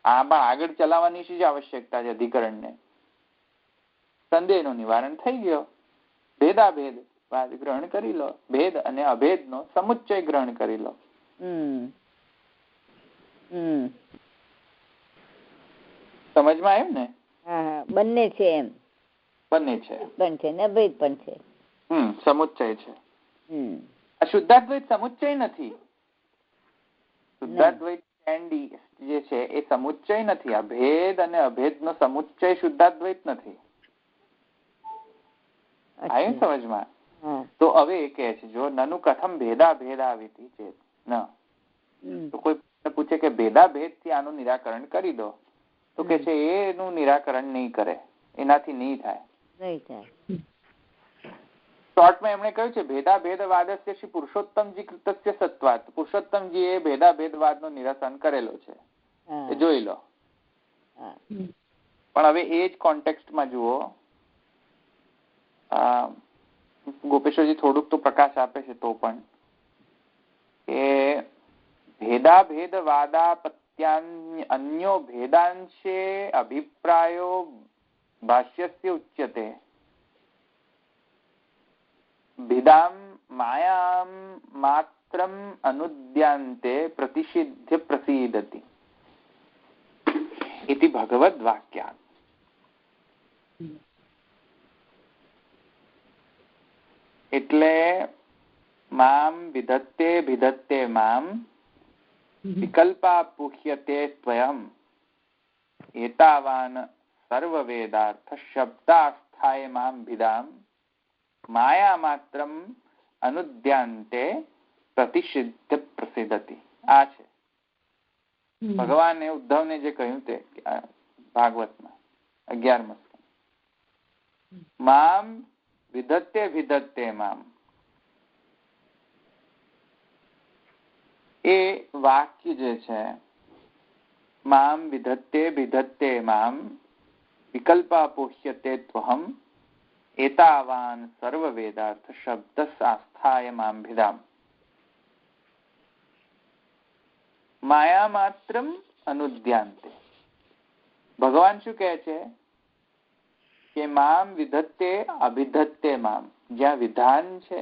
આમાં આગળ ચલાવવાની જ આવશ્યકતા છે અધિકરણને. સંદેહનું નિવારણ થઈ ગયો. ભેદાભેદ વાદ ગ્રહણ કરી લો, ભેદ અને અભેદ નો સમુચ્ચય ગ્રહણ કરી લો. સમજમાં આવ્યું ને? બંને છે એમ. બંને છે પણ છે ને અભેદ પણ છે. સમુચ્ચય છે. આ શુદ્ધાદ્વૈત સમુચ્ચય નથી. શુદ્ધાદ્વૈત જે છે એ સમુચ્ચય નથી. આ ભેદ અને અભેદ નો સમુચ્ચય શુદ્ધાદ્વૈત નથી. આવ્યું સમજમાં? તો હવે એ કહે છે જો નનુ કથમ ભેદા ભેદાવીતિ ચેત ન. તો કોઈ પૂછે કે ભેદા ભેદ થી આનું નિરાકરણ કરી દો, તો કે છે એનું નિરાકરણ નહીં કરે, એનાથી નહીં થાય. શોર્ટમાં એમણે કહ્યું છે ભેદા ભેદવાદસ્ય શ્રી પુરુષોત્તમજી કૃતસ્ય સત્વાત. પુરુષોત્તમજી એ ભેદા ભેદવાદ નું નિરાકરણ કરેલો છે, એ જોઈ લો. પણ હવે એ જ કોન્ટેક્સ્ટમાં જુઓ, ગોપેશ્વરજી થોડુંક તો પ્રકાશ આપે છે તો પણ કે ભેદા ભેદવાદાપત્યાન અન્યો ભેદાંશે અભિપ્રાયો ભાષ્યસ્ય ઉચ્યતે ભેદામ માયામ માત્રમ અનુદ્યાન્તે પ્રતિષિધ્ય પ્રસીદતિ ઇતિ ભગવદ વાક્યાત. એટલે મામ વિધત્તે વિધત્તે મામ વિકલ્પા પુહ્યતે ત્વયમ એતાવાન સર્વવેદાર્થ શબ્દાસ્થાય મામ ભિદામ માયા માત્રમ અનુદ્યાન્તે પ્રતિષિધ્ય પ્રસિદ્ધતિ. આ છે ભગવાને ઉદ્ધવને જે કહ્યું તે ભાગવતમાં 11મા મામ વિધત્તે વિધત્તે મામ. એ વાક્ય જે છે મામ વિધત્તે વિધત્તે મામ વિકલ્પા પુહ્યતે ત્વહમ એતાવાન સર્વવેદાર્થ શબ્દ આસ્થાય મામ ભિદામ માયા માત્રમ અનુદ્યાન્તે. ભગવાન શું કહે છે કે મામ વિધત્તે અભિધત્તે મામ. જ્યાં વિધાન છે,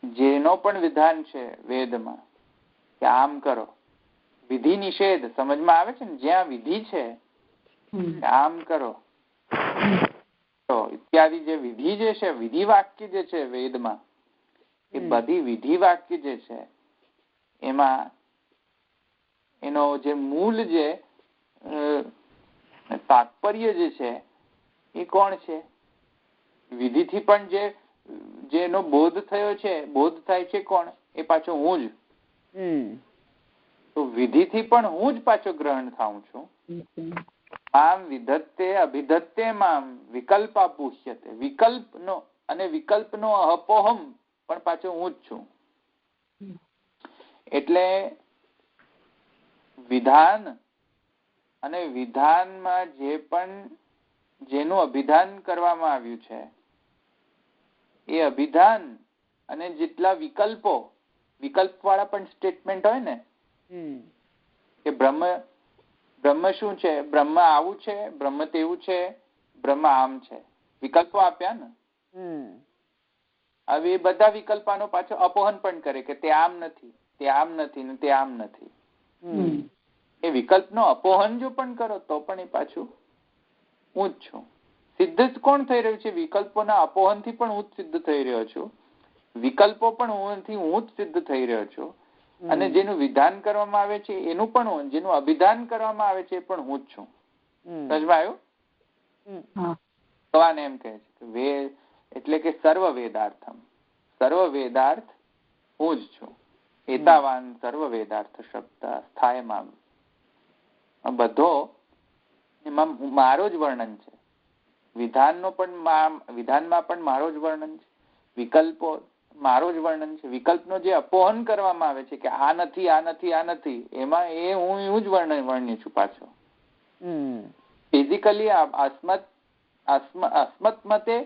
જેનો પણ વિધાન છે વેદમાં કે આમ કરો, વિધિ નિષેધ સમજમાં આવે છે ને, જ્યાં વિધિ છે આમ કરો તો ઇત્યાદિ જે વિધિ જે છે, વિધિ વાક્ય જે છે વેદમાં, એ બધી વિધિ વાક્ય જે છે એમાં એનો જે મૂળ જે તાત્પર્ય જે છે એ કોણ છે? વિધિથી પણ જેનો બોધ થયો છે, બોધ થાય છે કોણ? એ પાછો હું જ. તો વિધિથી પણ હું જ પાછો ગ્રહણ થાઉં છું. મામ વિધત્તે અભિધત્તે મામ વિકલ્પા પુષ્યતે. વિકલ્પનો અને વિકલ્પનો અપોહમ પણ પાછો હું જ છું. એટલે વિધાન અને વિધાનમાં જેનું અભિધાન કરવામાં આવ્યું છે એ અભિધાન અને જેટલા વિકલ્પ વાળા પણ સ્ટેટમેન્ટ હોય ને કે બ્રહ્મ શું છે, બ્રહ્મ આવું છે, બ્રહ્મ તેવું છે, બ્રહ્મ આમ છે, વિકલ્પો આપ્યા ને. હવે એ બધા વિકલ્પાનો પાછો અપોહન પણ કરે કે તે આમ નથી, તે આમ નથી ને તે આમ નથી. એ વિકલ્પનો અપોહન જો પણ કરો તો પણ એ પાછું હું જ છું. સિદ્ધ જ કોણ થઈ રહ્યું છે? વિકલ્પોના અપોહનથી પણ હું જ સિદ્ધ થઈ રહ્યો છું. વિકલ્પો પણ હું જ સિદ્ધ થઈ રહ્યો છું. અને જેનું વિધાન કરવામાં આવે છે એનું પણ જેનું અભિધાન કરવામાં આવે છે એ પણ હું જ છું. સમજાયું? ભગવાન એમ કહે છે વેદ એટલે કે સર્વ વેદાર્થમ, સર્વ વેદાર્થ હું જ છું. એતાવાન સર્વ વેદાર્થ શબ્દ સ્થાયમાં. બધો એમાં મારો જ વર્ણન છે. વિધાનમાં પણ મારો જ વર્ણન છે, વિકલ્પો મારો જ વર્ણન છે. વિકલ્પનો જે અપોહન કરવામાં આવે છે કે આ નથી, આ નથી, આ નથી, એમાં એ હું જ વર્ણ્ય છું પાછો. ફિઝિકલી અસ્મત મતે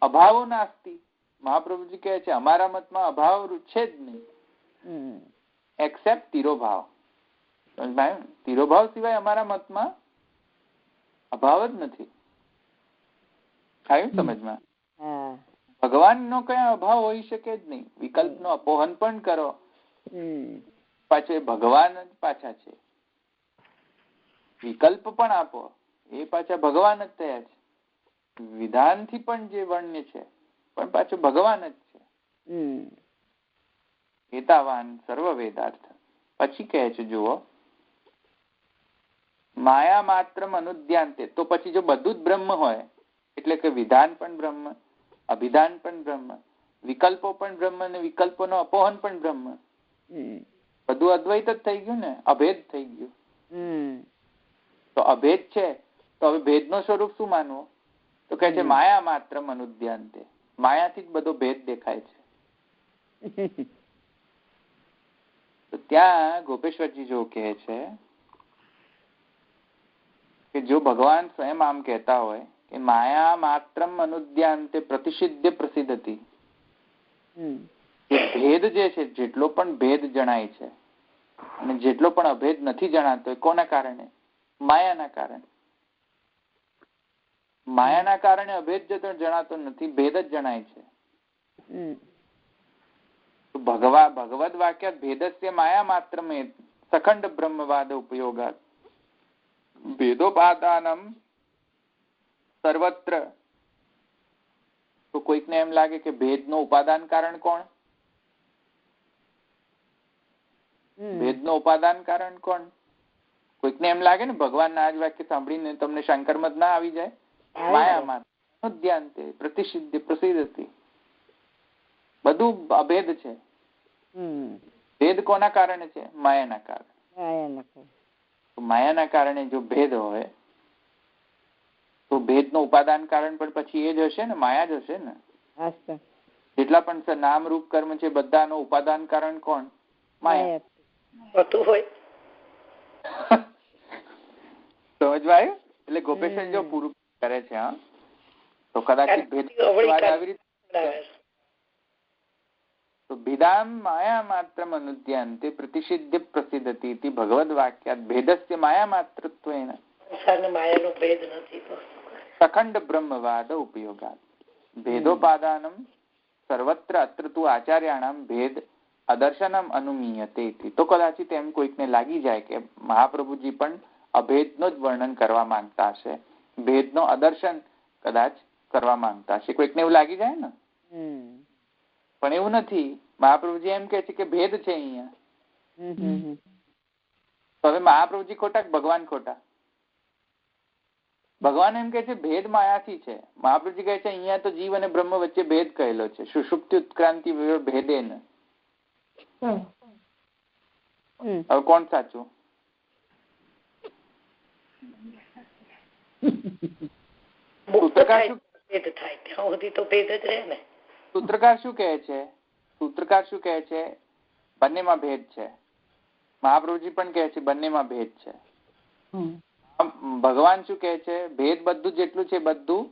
અભાવો નાસ્તિ. મહાપ્રભુજી કહે છે અમારા મતમાં અભાવ છે જ નહીં, એક્સેપ્ટ તિરોભાવ. તિરોભાવ સિવાય અમારા મતમાં અભાવ જ નથી. આવ્યું સમજમાં? ભગવાનનો કયા અભાવ હોઈ શકે જ નહીં. વિકલ્પનો અપોહન પણ કરો પાછો ભગવાન જ પાછા છે. વિકલ્પ પણ આપો એ પાછા ભગવાન જ થયા છે. વિધાનથી પણ જે વર્ણ્ય છે પણ પાછું ભગવાન જ છે. એતાવાન સર્વ વેદાર્થ. પછી કહે છે જુઓ, માયા માત્ર અનુદ્યાન્તે. તો પછી જો બધું જ બ્રહ્મ હોય એટલે કે વિધાન પણ બ્રહ્મ, અભિધાન પણ બ્રહ્મ, વિકલ્પો પણ બ્રહ્મ અને વિકલ્પોનો અપોહન પણ બ્રહ્મ, બધું અદ્વૈત જ થઈ ગયું ને, અભેદ થઈ ગયું. તો અભેદ છે તો હવે ભેદનો સ્વરૂપ શું માનવો? તો કહે છે માયા માત્ર અનુદ્યાન્તે. માયાથી જ બધો ભેદ દેખાય છે. તો ત્યાં ગોપેશ્વરજી જો કહે છે કે જો ભગવાન સ્વયં આમ કહેતા હોય કે માયા માત્રમ અનુદ્યાન્તે પ્રતિષિધ્ય પ્રસિદ્ધતિ, ભેદ જે છે જેટલો પણ ભેદ જણાય છે અને જેટલો પણ અભેદ નથી જણાતો એ કોના કારણે? માયાના કારણે. માયાના કારણે અભેદ જતો જણાતો નથી, ભેદ જ જણાય છે. ભગવદ વાક્ય ભેદસ્ય માયા માત્ર મેં સખંડ બ્રહ્મવાદ ઉપયોગાત ભેદોપાદાનમ સર્વત્ર. તો કોઈકને એમ લાગે કે ભેદનો ઉપાદાન કારણ કોણ? ભેદનો ઉપાદાન કારણ કોણ? કોઈકને એમ લાગે ને ભગવાનના આજ વાક્ય સાંભળીને તમને શંકરમત ના આવી જાય? માયામાં અનુદ્યાન્તે પ્રતિષિધ્ય પ્રસિદ્ધતિ. બધું અભેદ છે. ભેદ કોના કારણે છે? માયાના કારણે. માયાના કારણે જો ભેદ હોય તો ભેદનો ઉપાદાન કારણ પણ પછી એ જ હશે ને, માયા જ હશે ને. જેટલા પણ નામ રૂપ કર્મ છે બધાનો ઉપાદાન કારણ કોણ? માયા. સમજવા આવ્યું? એટલે ગોપેશ્વર જો પૂરું કરે છે હા તો કદાચ ભેદ આવી રીતે તો ભેદામ માયા માત્ર અનુદ્યાન્તે પ્રતિષિધ્ય પ્રસિદ્ધતિ ભગવદ વાક્યાત ભેદસ્ય માયા માત્રત્વેન માયાનો ભેદ નથી સખંડ બ્રહ્મવાદ ઉપયોગાત ભેદોપાદાનમ સર્વત્ર અત્ર તુ આચાર્યાણામ ભેદ અદર્શનમ અનુમીયતે. તો કદાચિત એમ કોઈકને લાગી જાય કે મહાપ્રભુજી પણ અભેદનો જ વર્ણન કરવા માંગતા હશે, ભેદનો અદર્શન કદાચ કરવા માંગતા હશે. કોઈકને એવું લાગી જાય ને, પણ એવું નથી. મહાપ્રભુજી એમ કે છે કે ભેદ છે અહીંયા. તો હવે મહાપ્રભુજી ખોટા કે ભગવાન ખોટા? ભગવાન એમ કહે છે ભેદ માયાથી છે. મહાપ્રભુજી કહે છે અહીંયા તો જીવ અને બ્રહ્મ વચ્ચે ભેદ કહેલો છે. સુષુપ્તિ ઉત્ક્રાંતિ ભેદેન. હવે કોણ સાચું? સૂત્રકાર શું કહે છે? સૂત્રકાર શું કહે છે? બંનેમાં ભેદ છે. મહાપ્રભુજી પણ કહે છે બંનેમાં ભેદ છે. ભગવાન શું કહે છે? ભેદ બધું જેટલું છે બધું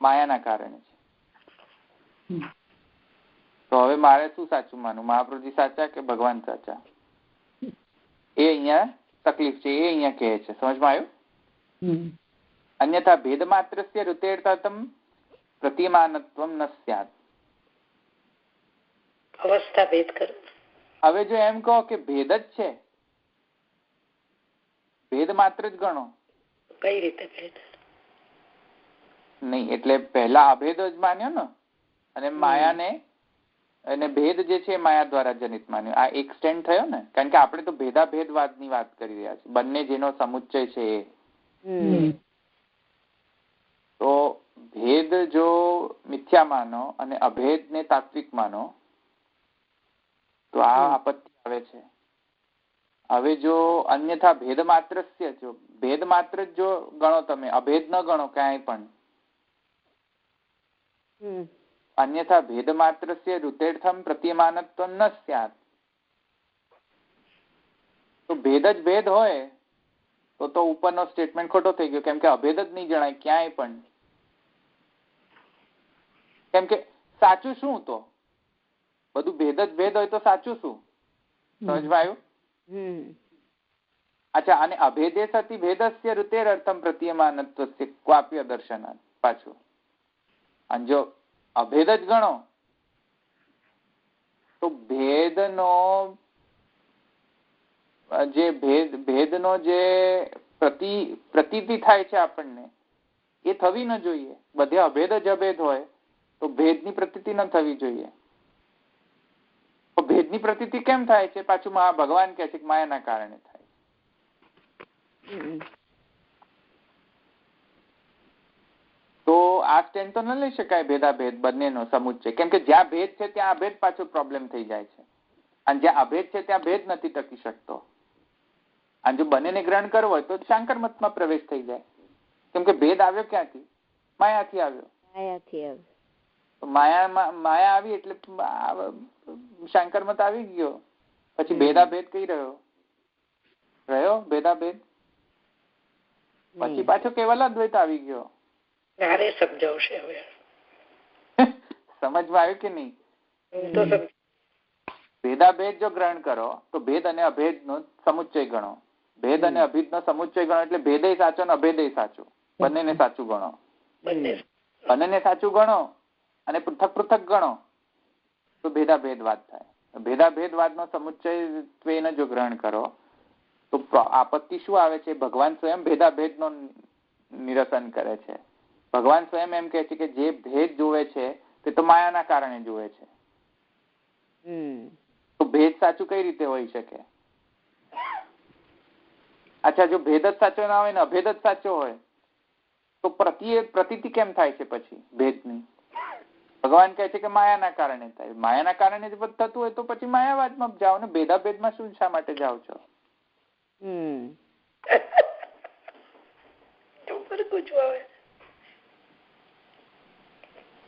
માયાના કારણે છે. તો હવે મારે શું સાચું માનવું? મહાપ્રભુજી સાચા કે ભગવાન સાચા? એ અહીંયા તકલીફ છે. એ અહીંયા કહે છે. સમજમાં આવ્યું? અન્યથા ભેદ માત્રસ્ય ઋતેર્તમ પ્રતિમાનત્વમ ન સ્યાત. અવસ્થા ભેદ કરો. હવે જો એમ કહો કે ભેદ જ છે, ભેદ માત્ર જ ગણો, કઈ રીતે ભેદ? નહીં એટલે પહેલા અભેદ જ માન્યો ને, અને માયાને અને ભેદ જે છે માયા દ્વારા જનિત માન્યો. આ એક સ્ટેન્ડ થયો ને, કારણ કે આપણે તો ભેદાભેદવાદની વાત કરી રહ્યા છીએ. બંને જેનો સમુચ્ચય છે એ. તો ભેદ જો મિથ્યા માનો અને અભેદ ને તાત્વિક માનો તો આ આપત્તિ આવે છે. હવે જો અન્યથા ભેદ માત્ર જો ભેદ માત્ર જ જો ગણો તમે, અભેદ ન ગણો ક્યાંય પણ, અન્યથા ભેદ માત્ર ઋતેર્થમ પ્રતિમાનત્વ ન સ્યાત. તો ભેદ જ ભેદ હોય તો ઉપરનો સ્ટેટમેન્ટ ખોટો થઈ ગયો, કેમ કે અભેદ જ નહીં જણાય ક્યાંય પણ. કેમ કે સાચું શું? તો બધું ભેદ જ ભેદ હોય તો સાચું શું? સમજમાં આવ્યું? અચ્છા, અને અભેદે સતી ભેદસ્ય ઋતેરર્થમ પ્રતીયમાનત્વસ્ય ક્વાપ્ય દર્શનાત. પાછું અને જો અભેદ જ ગણો તો ભેદનો જે પ્રતીતિ થાય છે આપણને એ થવી ન જોઈએ. બધે અભેદ જ અભેદ હોય તો ભેદની પ્રતીતિ ન થવી જોઈએ. તો ભેદની પ્રતીતિ કેમ થાય છે? પાછું ભગવાન કહે છે કે માયાના કારણે થાય. તો આ સ્ટેન્ડ તો ન લઈ શકાય ભેદાભેદ બંનેનો સમુચ્ચય, કેમ કે જ્યાં ભેદ છે ત્યાં અભેદ પાછો પ્રોબ્લેમ થઈ જાય છે, અને જ્યાં અભેદ છે ત્યાં ભેદ નથી ટકી શકતો. અને જો બંનેને ગ્રહણ કરવો હોય તો શાંકર મતમાં પ્રવેશ થઈ જાય, કેમ કે ભેદ આવ્યો ક્યાંથી? માયાથી આવ્યો. માયા આવી એટલે શાંકર મત આવી ગયો. પછી ભેદાભેદ કઈ રહ્યો ભેદાભેદ. પછી પાછો કેવલ અદ્વૈત આવી ગયો. સમજાવશે હવે. સમજમાં આવ્યું કે નહીં? ભેદાભેદ જો ગ્રહણ કરો તો ભેદ અને અભેદ નો સમુચ્ચય ગણો. ભેદ અને અભેદ નો સમુચ્ચય ગણો એટલે ભેદય સાચો ને અભેદય સાચું, બંનેને સાચું ગણો. બંનેને સાચું ગણો અને પૃથક પૃથક ગણો તો ભેદાભેદવાદ થાય. ભેદાભેદવાદનો સમુચ્ચય જો ગ્રહણ કરો તો આપત્તિ શું આવે છે? ભગવાન સ્વયં ભેદાભેદનો નિરસન કરે છે. ભગવાન સ્વયં એમ કહે છે કે જે ભેદ જોવે છે તે તો માયાના કારણે જોવે છે. તો ભેદ સાચું કઈ રીતે હોઈ શકે? અચ્છા, જો ભેદ જ સાચો ના હોય ને અભેદ જ સાચો હોય તો પ્રતીતિ કેમ થાય છે પછી ભેદની? ભગવાન કહે છે કે માયાના કારણે થાય. માયાના કારણે જ થતું હોય તો પછી માયાવાદમાં જાઓ ને, ભેદાભેદમાં શું શા માટે જાઓ છો?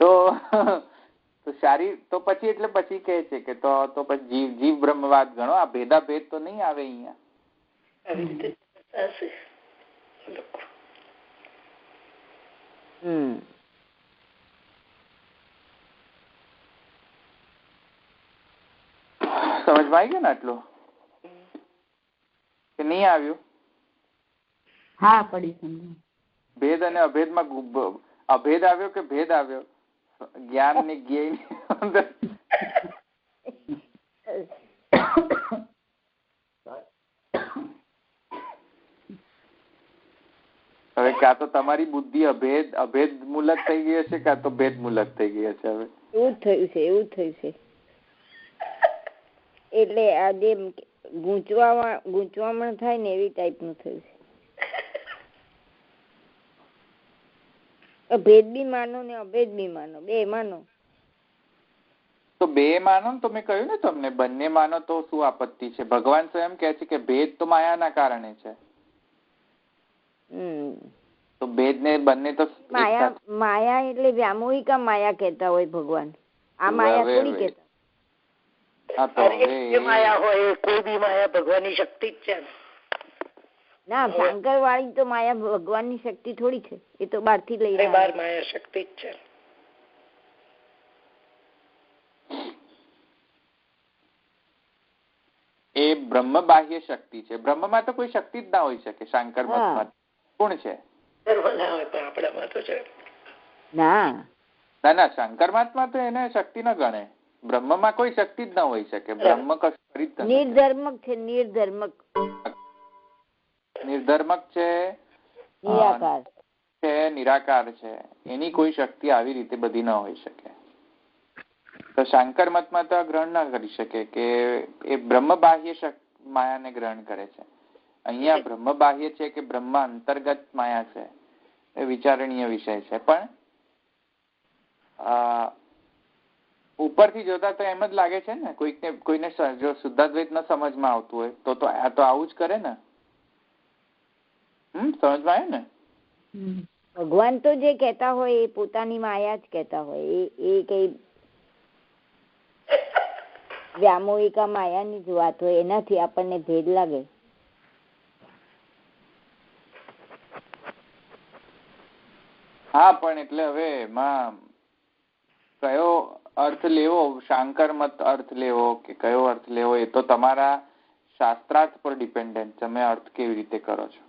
તો સારી તો પછી એટલે પછી કહે છે કે તો પછી જીવ બ્રહ્મવાદ ગણો. આ ભેદાભેદ તો નહીં આવે અહીંયા. સમજમાં આવી ગયું ને આટલું કે નહીં આવ્યું? હા, પડી સમજ. ભેદ અને અભેદમાં અભેદ આવ્યો કે ભેદ આવ્યો? જ્ઞાન ને જ્ઞેય હવે કાં તો તમારી બુદ્ધિ અભેદ મૂલક થઈ ગઈ હશે, કાં તો ભેદ મૂલક થઈ ગઈ હશે. હવે એવું થયું છે. એટલે આ જે ગૂંચવામણ થાય ને એવી ટાઈપનું થયું છે. ભેદ બી માનો ને અભેદ બી માનો, બે માનો. તો બે માનો તો મેં કહ્યું ને તમને, બંને માનો તો શું આપત્તિ છે? ભગવાન સ્વયં કહે છે કે ભેદ તો માયાના કારણે છે. તો ભેદ ને બંને તો માયા એટલે વ્યામોહિકા માયા કહેતા હોય ભગવાન. આ માયા થોડી કહેતા. માયા હોય કોઈ બી માયા ભગવાનની શક્તિ જ છે. ના, શંકર વાળી તો માયા ભગવાનની શક્તિ થોડી છે, એ તો બહાર થી લઈ બહાર માયા શક્તિ જ છે. એ બ્રહ્મ બાહ્ય શક્તિ છે. બ્રહ્મમાં તો કોઈ શક્તિ જ ના હોઈ શકે. શંકર મતમાં કોણ છે? ના ના, શંકર મતમાં તો એને શક્તિ ન ગણે. બ્રહ્મમાં કોઈ શક્તિ જ ના હોઈ શકે. બ્રહ્મ કશું કરી જ નિર્ધર્મક છે. નિર્ધર્મક છે, નિરાકાર છે. એની કોઈ શક્તિ આવી રીતે બધી ન હોઈ શકે. તો શંકર મતમાં તો ગ્રહણ ના કરી શકે કે એ બ્રહ્મ બાહ્ય માયાને ગ્રહણ કરે છે. અહીંયા બ્રહ્મ બાહ્ય છે કે બ્રહ્મ અંતર્ગત માયા છે એ વિચારણીય વિષય છે. પણ ઉપરથી જોતા તો એમ જ લાગે છે ને, કોઈને જો શુદ્ધાદ્વૈત ન સમજમાં આવતું હોય તો આ તો આવું જ કરે ને. સમજમાં આવે ને? ભગવાન તો જે કહેતા હોય એ પોતાની માયા જ કહેતા હોય. એ કઈ વ્યામોહિકા માયાની જ વાત હોય, એનાથી આપણને ભેદ લાગે. હા, પણ એટલે હવે એમાં કયો અર્થ લેવો, શાંકર મત અર્થ લેવો કે કયો અર્થ લેવો, એ તો તમારા શાસ્ત્રાર્થ પર ડિપેન્ડન્ટ. તમે અર્થ કેવી રીતે કરો છો.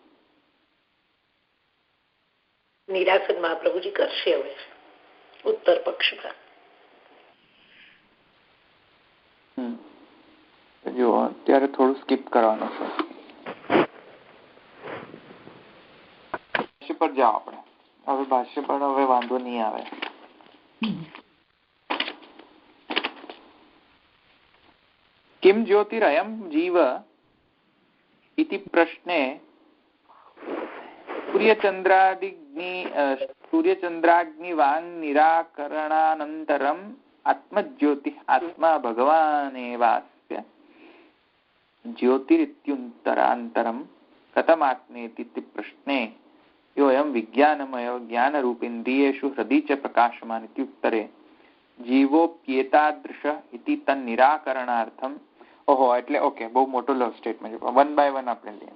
નિરાસન મહાપ્રભુજી કરશે હવે ઉત્તર પક્ષમાં. જો અત્યારે થોડું સ્કીપ કરવાનું છે. ભાષ્ય પર જાઓ આપણે. હવે ભાષ્ય પર હવે વાંધો નહીં આવે. કિમ જ્યોતિરયમ જીવ ઇતિ પ્રશ્ને સૂર્યચંદ્રાગ્નિવાન નિરાકરણાનંતરમ આત્મજ્યોતિ આત્મા ભગવાનેવાસ્ય જ્યોતિરિત્યુત્તરાંતરમ કથમાત્મેતિ પ્રશ્ને યોયમ વિજ્ઞાનમય જ્ઞાનરૂપેન્દ્રિયેષુ હૃદય ચ પ્રકાશમાન ઇત્યુત્તરે જીવોપ્યેતાદૃશ ઇતિ તન્નિરાકરણાર્થમ. ઓહો, એટલે ઓકે, બહુ મોટો લવ સ્ટેટમેન્ટ. વન બાય વન આપણે લઈએ.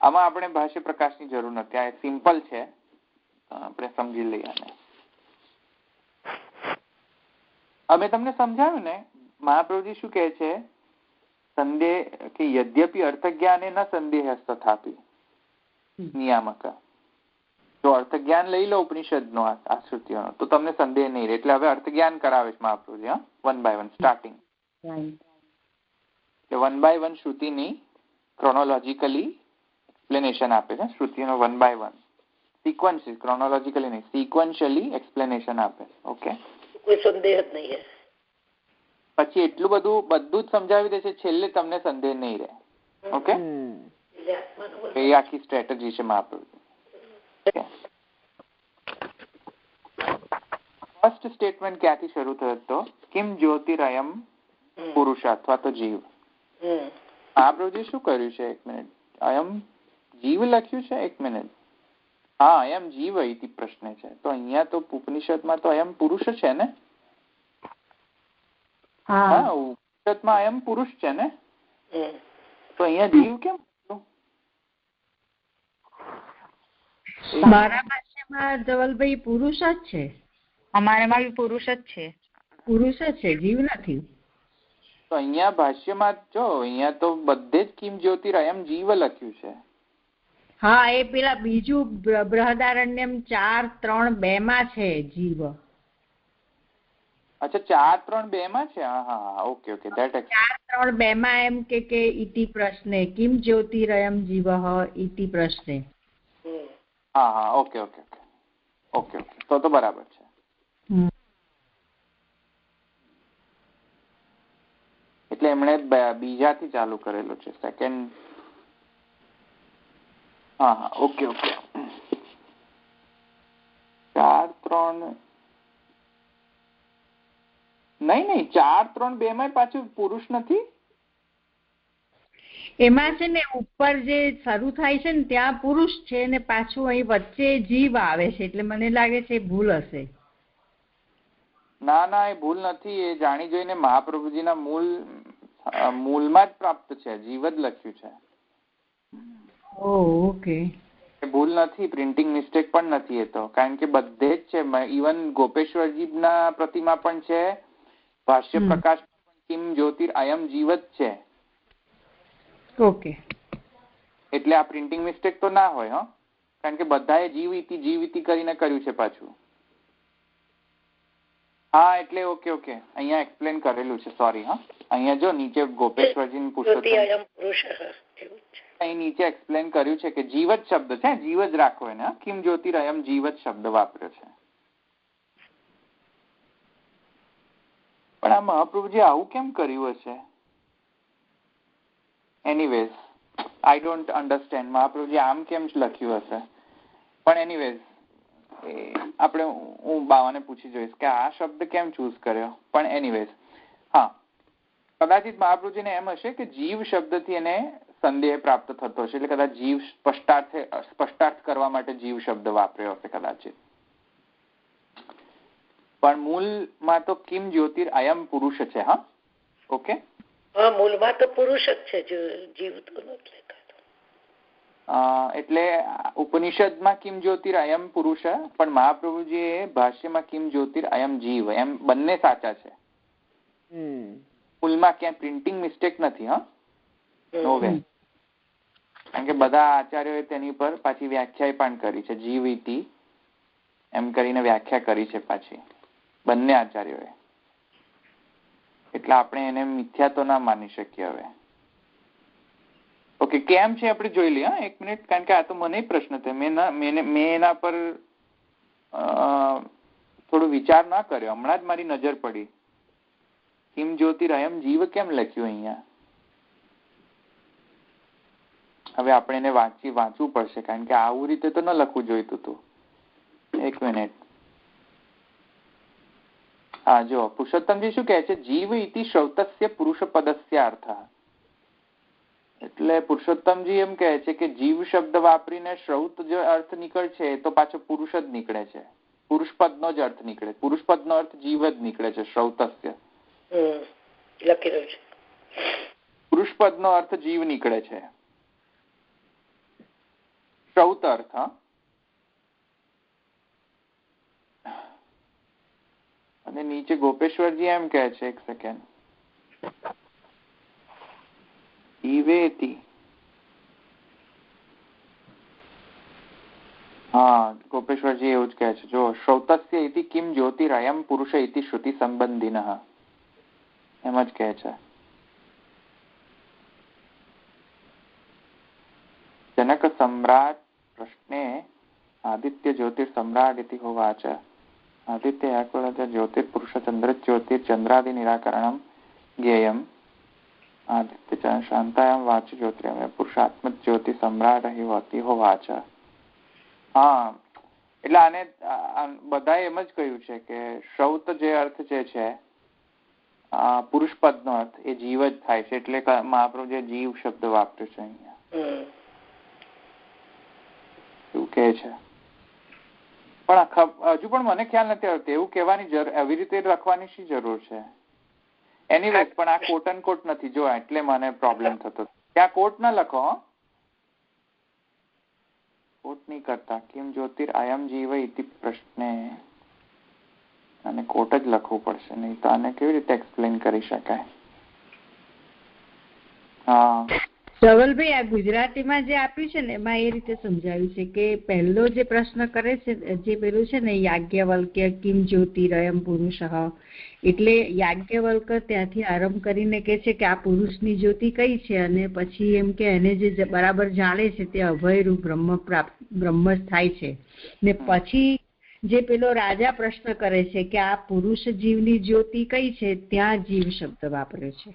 આમાં આપણે ભાષ્ય પ્રકાશની જરૂર નથી. આ સિમ્પલ છે, આપણે સમજી લઈએ. અમે તમને સમજાવ્યું ને, મહાપ્રભુજી શું કહે છે? સંદેહ કે યદ્યપિ અર્થજ્ઞાને ન સંદેહ તથાપિ નિયામક. જો અર્થજ્ઞાન લઈ લો ઉપનિષદનો, આ શ્રુતિઓનો, તો તમને સંદેહ નહીં રહે. એટલે હવે અર્થજ્ઞાન કરાવે છે Mahaprabhuji. One by one starting. One by one શ્રુતિની ક્રોનોલોજીકલી એક્સપ્લેનેશન આપે છે. શ્રુતિનો one by one sequence, chronologically નહીં, સિક્વન્શિયલી એક્સપ્લેનેશન આપે. ઓકે, કોઈ સંદેહ જ નહીં. પછી એટલું બધું જ સમજાવી દે છે, છેલ્લે તમને સંદેહ નહીં રહે. ઓકે, એ આખી સ્ટ્રેટેજી છે મહાપ્રભુ. ફર્સ્ટ સ્ટેટમેન્ટ ક્યાંથી શરૂ થયો હતો? કિમ જ્યોતિરયમ પુરુષ અથવા તો જીવ. મહાપ્રભુજી શું કર્યું છે? એક મિનિટ, અયમ જીવ લખ્યું છે. એક મિનિટ, હા, અયમ જીવ ઇતિ પ્રશ્ન છે. તો અહીંયા તો ઉપનિષદમાં તો અયમ પુરુષ છે ને? હા, ઉપનિષદમાં અયમ પુરુષ છે ને? તો અહીંયા જીવ કેમ? મારા ભાષ્યમાં ધવલભાઈ પુરુષ જ છે. અમારામાં બી પુરુષ જ છે. પુરુષ જ છે, જીવ નથી. તો અહીંયા ભાષ્યમાં જો, અહીંયા તો બધે જ કિમ જ્યોતિરયમ જીવ લખ્યું છે. હા, એ પેલા બીજું બૃહદારણ્યમ 4:3-2 માં છે જીવ. અચ્છા, 4:3-2 માં છે. હા, ઓકે, ધેટ 4:3-2 માં એમ કે ઇતિ પ્રશ્ને કિમ જ્યોતિરયમ જીવ ઇતિ પ્રશ્ને. હા, ઓકે, તો બરાબર છે. એટલે એમણે બીજાથી ચાલુ કરેલો છે, સેકન્ડ. હા, ઓકે. નહીં 4, 3, 2 માં પાછું પુરુષ નથી. એમાં છે ને ઉપર જે શરૂ થાય છે ને ત્યાં પુરુષ છે ને પાછું અહીં વચ્ચે જીવ આવે છે, એટલે મને લાગે છે ભૂલ હશે. ના, એ ભૂલ નથી. એ જાણી જોઈને મહાપ્રભુજીના મૂળમાં જ પ્રાપ્ત છે, જીવ જ લખ્યું છે. ઓકે. એ ભૂલ નથી, પ્રિન્ટિંગ મિસ્ટેક પણ નથી. એ તો કારણ કે બધે જ છે. ઇવન ગોપેશ્વરજીના પ્રતિમા પણ છે, ભાષ્ય પ્રકાશ પણ કિમ જ્યોતિર અયમ જીવ જ છે. ઓકે. એટલે આ પ્રિન્ટિંગ મિસ્ટેક તો ના હોય. કારણ કે બધાએ જીવ ઇતિ કરીને કર્યું છે પાછું. હા, એટલે ઓકે અહીંયા એક્સપ્લેન કરેલું છે. સોરી. અહીંયા જો નીચે ગોપેશ્વરજી અહીં નીચે એક્સપ્લેન કર્યું છે કે જીવ જ શબ્દ છે, જીવ જ રાખો એને. કિમ જ્યોતિર અયમ જીવ જ શબ્દ વાપર્યો છે. પણ આ મહાપ્રભુજી આવું કેમ કર્યું હશે? Anyways, I don't understand. Mahaprabhuji આમ કેમ લખ્યું હશે? પણ એનીવેઝ આપણે હું બાવાને પૂછી જોઈશ કે આ શબ્દ કેમ ચૂઝ કર્યો. પણ એનીવેઝ, હા, કદાચિત મહાપ્રભુજીને એમ હશે કે જીવ શબ્દથી એને સંદેહ પ્રાપ્ત થતો હશે, એટલે કદાચ જીવ સ્પષ્ટાર્થ કરવા માટે જીવ શબ્દ વાપર્યો હશે કદાચિત. પણ મૂળમાં તો કિમ જ્યોતિર અયમ પુરુષ છે. ઓકે, મૂળમાં તો પુરુષ જ છે, જીવ તો નથી. એટલે ઉપનિષદમાં કિમ જ્યોતિર અયમ પુરુષ, પણ મહાપ્રભુજી ભાષ્યમાં કિમ જ્યોતિર અયમ જીવ, એમ બંને સાચા છે. મૂળમાં ક્યાંય પ્રિન્ટિંગ મિસ્ટેક નથી. નો વે. કારણ કે બધા આચાર્યોએ તેની પર પાછી વ્યાખ્યા પણ કરી છે, જીવ ઇતિ એમ કરીને વ્યાખ્યા કરી છે પાછી બંને આચાર્યોએ. એટલે આપણે એને મિથ્યા તો ના માની શકીએ હવે. ઓકે, કેમ છે આપણે જોઈ લઈએ. એક મિનિટ, કારણ કે આ તો મને પ્રશ્ન થયો. મેં એના પર થોડો વિચાર ના કર્યો. હમણાં જ મારી નજર પડી. કિમ જ્યોતિર અયમ જીવ કેમ લખ્યું અહીંયા? હવે આપણે એને વાંચવું પડશે, કારણ કે આવું રીતે તો ન લખવું જોઈતું હતું. એક મિનિટ. હા, જો પુરુષોત્તમજી શું કહે છે? જીવ ઇતિ શ્રૌતસ્ય પુરુષ પદસ્ય અર્થ. એટલે પુરુષોત્તમજી એમ કહે છે કે જીવ શબ્દ વાપરીને શ્રૌત જે અર્થ નીકળે છે તો પાછો પુરુષ જ નીકળે છે. પુરુષ પદનો જ અર્થ નીકળે. પુરુષ પદનો અર્થ જીવ જ નીકળે છે. શ્રૌતસ્ય પુરુષ પદનો અર્થ જીવ નીકળે છે. શ્રૌત અર્થ. અને નીચે ગોપેશ્વરજી એમ કહે છે, એક સેકન્ડ, જીવેતિ. હા, ગોપેશ્વરજી એવું જ કહે છે. જો શ્રૌતસ્ય ઇતિ કિમ જ્યોતિર અયમ પુરુષ ઇતિ શ્રુતિ સંબંધિનઃ, એમ જ કહે છે. જનક સમ્રાટ પ્રશ્ને આદિત્ય જ્યોતિર સમ્રાટ ઇતિ હોવાચ. આદિત્ય યાકુલત જ્યોતિર પુરુષ ચંદ્ર જ્યોતિર ચંદ્રાદિ નિરાકરણમ જ્ઞેયમ. આદિત્ય શાંતાયામ વાચ જ્યોતિર્મય પુરુષાત્મ જ્યોતિ સમ્રાટ હોતી હોવાચ. હા, એટલે આને બધા એમ જ કહ્યું છે કે શ્રૌત જે અર્થ જે છે પુરુષ પદનો અર્થ એ જીવ જ થાય છે. એટલે મહાપ્રભુ જે જીવ શબ્દ વાપર્યો છે અહીંયા એવું કે છે. પણ હજુ પણ મને ખ્યાલ નથી આવતો એવું કહેવાની જરૂર, એવી રીતે લખવાની શી જરૂર છે? એનીવેઝ, પણ આ કોટ એન્ડ કોટ નથી જો, એટલે મને પ્રોબ્લેમ થતો. ત્યાં કોટ ના લખો. કોટ નહીં કરતા. કિમ જ્યોતિર અયમ જીવ ઇતિ પ્રશ્ને, અને કોટ જ લખવું પડશે, નહીં તો આને કેવી રીતે એક્સપ્લેન કરી શકાય? હા ધવલભાઈ, આ ગુજરાતીમાં જે આપ્યું છે ને એમાં એ રીતે સમજાવ્યું છે કે પહેલો જે પ્રશ્ન કરે છે, જે પેલું છે ને યાજ્ઞવલ્ક્ય કિમ જ્યોતિરયમ પુરુષ, એટલે યાજ્ઞવલ્ક ત્યાંથી આરંભ કરીને કે છે કે આ પુરુષની જ્યોતિ કઈ છે, અને પછી એમ કે એને જે બરાબર જાણે છે તે અભયરૂપ બ્રહ્મ જ થાય છે. ને પછી જે પેલો રાજા પ્રશ્ન કરે છે કે આ પુરુષ જીવની જ્યોતિ કઈ છે, ત્યાં જીવ શબ્દ વાપર્યો છે.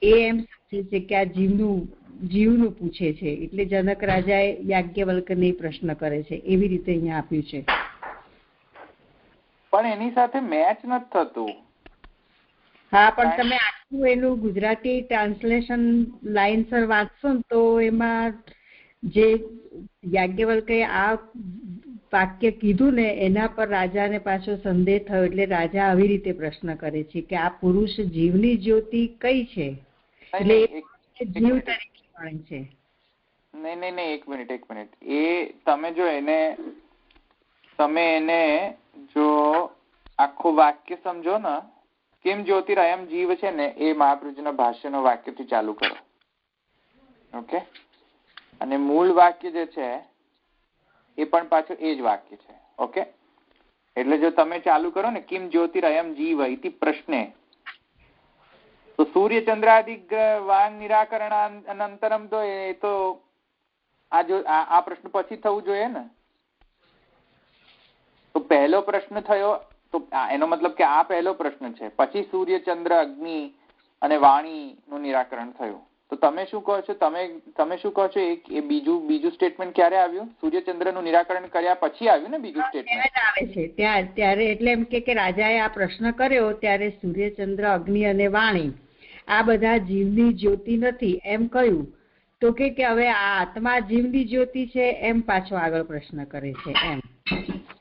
એ એમ સમજે છે કે આ જીવનું પૂછે છે, એટલે જનક રાજાએ યાજ્ઞવલ્કને પ્રશ્ન કરે છે. એવી રીતે અહીંયા આપ્યું છે. પણ એની સાથે મેચ નથી થતું. હા, પણ તમે આખું એનું ગુજરાતી ટ્રાન્સલેશન લાઈનસર વાંચશો ને તો એમાં જે યાજ્ઞવલ્કે આ વાક્ય કીધું ને એના પર રાજાને પાછો સંદેહ થયો, એટલે રાજા આવી રીતે પ્રશ્ન કરે છે કે આ પુરુષ જીવની જ્યોતિ કઈ છે, એટલે જીવ તરીકે ગણે છે. નહીં, એક મિનિટ. એ તમે એને જો આખું વાક્ય સમજો ને, કિમ જ્યોતિરયમ જીવ છે ને, એ મહાપ્રભુજીના ભાષ્યનો વાક્યથી ચાલુ કરો. ઓકે, અને મૂળ વાક્ય જે છે એ પણ પાછું એ જ વાક્ય છે. ઓકે, એટલે જો તમે ચાલુ કરો ને કિમ જ્યોતિરયમ જીવ ઇતિ પ્રશ્ને, તો સૂર્ય ચંદ્રાદિક વાંગ નિરાકરણ અનંતરમ, તો એ તો આ પ્રશ્ન પછી થવું જોઈએ ને. તો પહેલો પ્રશ્ન થયો, તો એનો મતલબ કે આ પહેલો પ્રશ્ન છે, પછી સૂર્ય ચંદ્ર અગ્નિ અને વાણી નું નિરાકરણ થયું. તો તમે શું કહો છો? તમે શું કહો છો? એ બીજું સ્ટેટમેન્ટ ક્યારે આવ્યું? સૂર્યચંદ્ર નું નિરાકરણ કર્યા પછી આવ્યું ને બીજું સ્ટેટમેન્ટ આવે છે ત્યારે. એટલે એમ કે રાજાએ આ પ્રશ્ન કર્યો ત્યારે સૂર્યચંદ્ર અગ્નિ અને વાણી આ બધા જીવની જ્યોતિ નથી એમ કહ્યું, તો કે હવે આ આત્મા જીવની જ્યોતિ છે એમ પાછો આગળ પ્રશ્ન કરે છે એમ.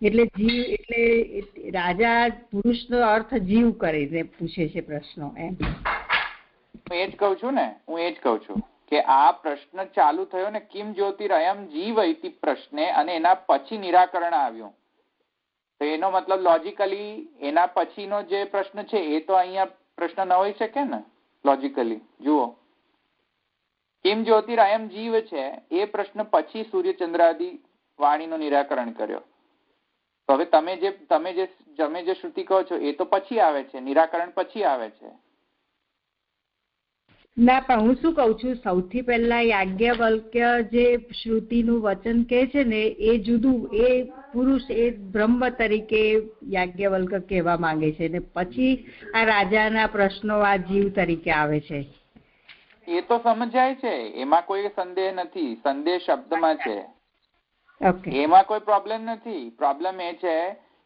એટલે જીવ એટલે રાજા પુરુષનો અર્થ જીવ કરીને પૂછે છે પ્રશ્નો એમ. હું એ જ કહું છું કે આ પ્રશ્ન ચાલુ થયો ને કિમ જ્યોતિરયમ જીવ ઇતિ પ્રશ્ને, અને એના પછી નિરાકરણ આવ્યું. તો એનો મતલબ લોજિકલી એના પછીનો જે પ્રશ્ન છે એ તો અહીંયા પ્રશ્ન ન હોઈ શકે ને લોજિકલી. જુઓ, કિમ જ્યોતિરયમ જીવ છે એ પ્રશ્ન પછી સૂર્યચંદ્રાદિ વાણીનું નિરાકરણ કર્યો. તો હવે તમે જે શ્રુતિ કહો છો એ તો પછી આવે છે, નિરાકરણ પછી આવે છે. ના, પણ હું શું કઉ છું, સૌથી પહેલા યાજ્ઞવલ્ક્ય જે શ્રુતિનું વચન કે છે ને એ જુદું, એ પુરુષ એ બ્રહ્મ તરીકે યાજ્ઞવલ્ક કહેવા માંગે છે, ને પછી આ રાજાના પ્રશ્નો આ જીવ તરીકે આવે છે. એ તો સમજાય છે, એમાં કોઈ સંદેહ નથી. સંદેહ શબ્દમાં છે, એમાં કોઈ પ્રોબ્લેમ નથી. પ્રોબ્લેમ એ છે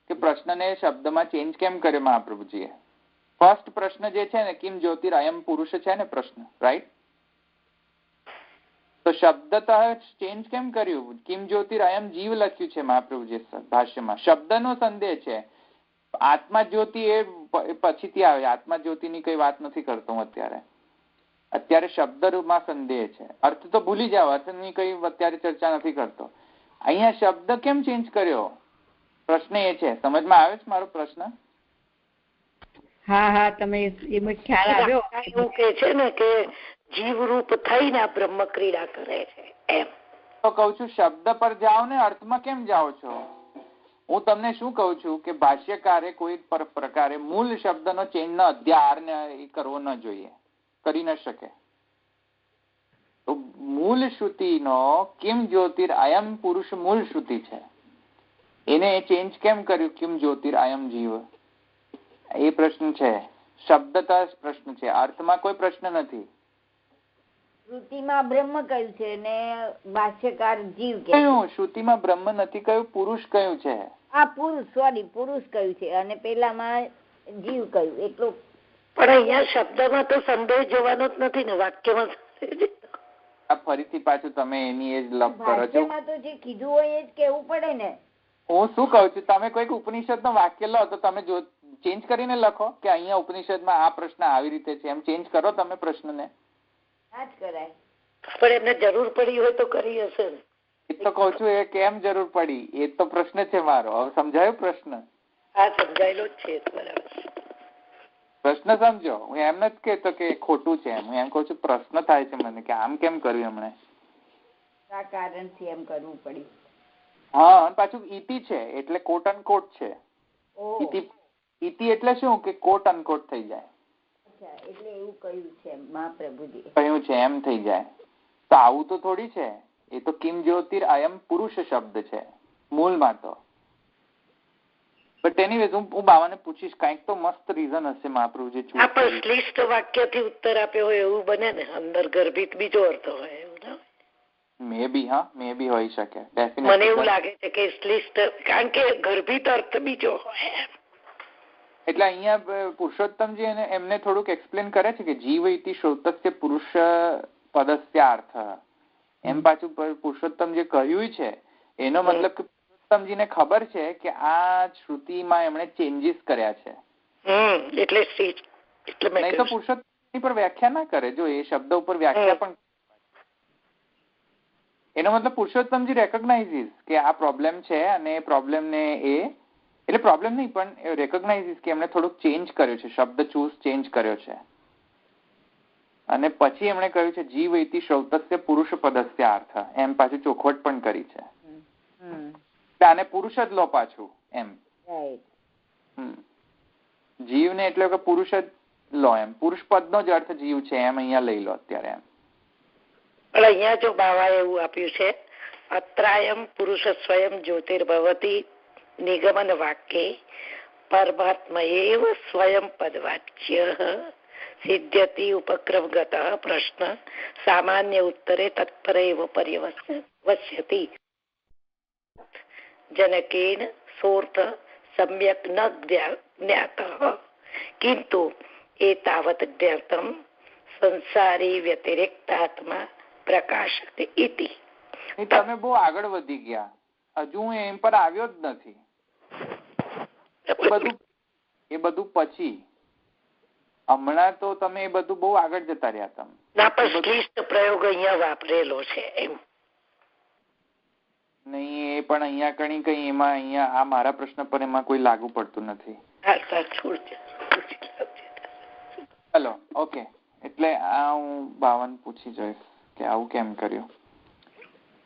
કે પ્રશ્નને શબ્દમાં ચેન્જ કેમ કર્યો મહાપ્રભુજીએ. ફર્સ્ટ પ્રશ્ન જે છે ને કિમ જ્યોતિરયમ પુરુષ છે ને પ્રશ્ન, રાઈટ? તો શબ્દતઃ ચેન્જ કેમ કર્યું? કિમ જ્યોતિરયમ જીવ લખ્યું છે મહાપ્રભુજી ભાષ્યમાં. શબ્દનો સંદેહ છે. આત્મા જ્યોતિ એ પછીથી આવે. આત્મા જ્યોતિની કઈ વાત નથી કરતો હું અત્યારે શબ્દ રૂપમાં સંદેહ છે. અર્થ તો ભૂલી જાવ, અર્થની કઈ અત્યારે ચર્ચા નથી કરતો. અહીંયા શબ્દ કેમ ચેન્જ કર્યો? પ્રશ્ન એ છે. સમજમાં આવે છે મારો પ્રશ્ન? હા, તમે એમાં ખ્યાલ આવ્યો. એવું કે છે ને કે જીવરૂપ થઈને આ બ્રહ્મ ક્રીડા કરે છે એમ. તો કઉ છું શબ્દ પર જાઓ ને, અર્થમાં કેમ જાઓ છો? હું તમને શું કઉ છું કે ભાષ્યકારે કોઈ પ્રકારે મૂળ શબ્દનો ચેન્જ ન અધ્યાર ને કરવો ન જોઈએ, કરી ન શકે. તો મૂળ શ્રુતિનો કિમ જ્યોતિરયમ પુરુષ મૂળ શ્રુતિ છે, એને ચેન્જ કેમ કર્યું કિમ જ્યોતિરયમ જીવ? એ પ્રશ્ન છે. શબ્દતઃ પ્રશ્ન છે, અર્થમાં કોઈ પ્રશ્ન નથી. શ્રુતિમાં બ્રહ્મ કહ્યું છે ને ભાષ્યકાર જીવ કહ્યું. શ્રુતિમાં બ્રહ્મ નથી કહ્યું, પુરુષ કહ્યું છે. હા, પુરુષ કહ્યું છે અને પેલામાં જીવ કહ્યું એટલું. પણ અહીંયા શબ્દમાં તો સંદેહ જોવાનો જ નથી ને, વાક્યમાં. ફરીથી પાછું તમે એની એ જ લપ કરો છો. તો જે કીધું હોય એ જ કેવું પડે ને. હું શું કઉ છું, તમે કોઈક ઉપનિષદ નો વાક્ય લો તો તમે જો ચેન્જ કરીને લખો કે અહીંયા ઉપનિષદમાં આ પ્રશ્ન આવી રીતે છે, એમ ચેન્જ કરો તમે પ્રશ્નને. ના જ કરાય. પણ એમને જરૂર પડી હોય તો કરી હશે ને. એ તો કઉ છું, એ કેમ જરૂર પડી એ તો પ્રશ્ન છે મારો. હવે સમજાયો પ્રશ્ન? હા, સમજાયેલો જ છે. બરાબર, પ્રશ્ન સમજો. હું એમ નથી કેતો કે ખોટું છે, હું એમ કઉ છું પ્રશ્ન થાય છે મને કે આમ કેમ કર્યું એમણે, આ કારણથી એમ કરવું પડ્યું. હા, અને પાછું ઈતિ છે એટલે કોટ અન કોટ છે. ઈતિ એટલે શું કે કોટ અન કોટ થઈ જાય. એટલે એવું કહ્યું છે મહાપ્રભુજી, કહ્યું છે એમ થઈ જાય. તો આવું તો થોડી છે. એ તો કિમ જ્યોતિરયમ પુરુષ શબ્દ છે મૂળમાં તો. બટ એનીવેઝ હું બાવાને પૂછીશ, કઈક તો મસ્ત રીઝન હશે મહાપ્રભુજી. શ્લિષ્ટ વાક્યથી ઉત્તર આપ્યો હોય એવું બને ને, અંદર ગર્ભિત બીજો અર્થ હોય એવું ના? મે બી હોઈ શકે. મને એવું લાગે છે કે શ્લિષ્ટ, કારણ કે ગર્ભિત અર્થ બીજો હોય. એટલે અહીંયા પુરુષોત્તમજી એમને થોડુંક એક્સપ્લેન કરે છે કે જીવ ઇતિ શ્રોતસ્ય પુરુષ પદસ્ય અર્થ એમ પાછું પુરુષોત્તમ જે કહ્યું છે એનો મતલબ કે પુરુષોત્તમજીને ખબર છે કે આ શ્રુતિમાં એમણે ચેન્જીસ કર્યા છે નહીં તો પુરુષોત્તમજી પર વ્યાખ્યા ના કરે. જો એ શબ્દ ઉપર વ્યાખ્યા પણ એનો મતલબ પુરુષોત્તમજી રેકોગ્નાઇઝીસ કે આ પ્રોબ્લેમ છે અને એ પ્રોબ્લેમ ને એટલે પ્રોબ્લેમ નહીં પણ રેકોગ્નાઇઝીસ કે એમણે થોડુંક ચેન્જ કર્યો છે, શબ્દ ચૂઝ ચેન્જ કર્યો છે અને પછી એમણે કહ્યું છે જીવ ઇતિ શ્રૌતસ્ય પુરુષ પદસ્ય અર્થ એમ પાછું ચોખવટ પણ કરી છે. આને પુરુષ જ લો પાછું એમ જીવને એટલે કે પુરુષ જ લો એમ, પુરુષ પદનો જ અર્થ જીવ છે એમ અહીંયા લઈ લો અત્યારે એમ. પણ અહીંયા જો બાવાએ એવું આપ્યું છે અત્રાયમ પુરુષ સ્વયં જ્યોતિર્ભવતી નિગમન વાક્યે પરમાત્મા એવ સ્વયં પદવાચ્ય સિદ્ધ્યતિ ઉપક્રમગત પ્રશ્ન સામાન્ય ઉત્તરે તત્પર એવ પર્યવસ્યતિ જનકેન સોર્થ સમ્યક ન જ્ઞાતઃ કિંતુ એતાવત જ્ઞાતમ સંસારી વ્યતિરેક્તાત્મા પ્રકાશતે ઇતિ. તમે બહુ આગળ વધી ગયા, હજુ હું એમ પર આવ્યો જ નથી. એ બધું પછી હમણાં તો તમે એ બધું બહુ આગળ જતા રહ્યા. તમે ના પણ શ્લિષ્ટ પ્રયોગ અહીંયા વાપરેલો છે એમ નહીં, એ પણ અહીંયા કઈ એમાં અહીંયા આ મારા પ્રશ્ન પર એમાં કોઈ લાગુ પડતું નથી. ચલો ઓકે, એટલે આ હું બાવન પૂછી જોઈશ કે આવું કેમ કર્યું.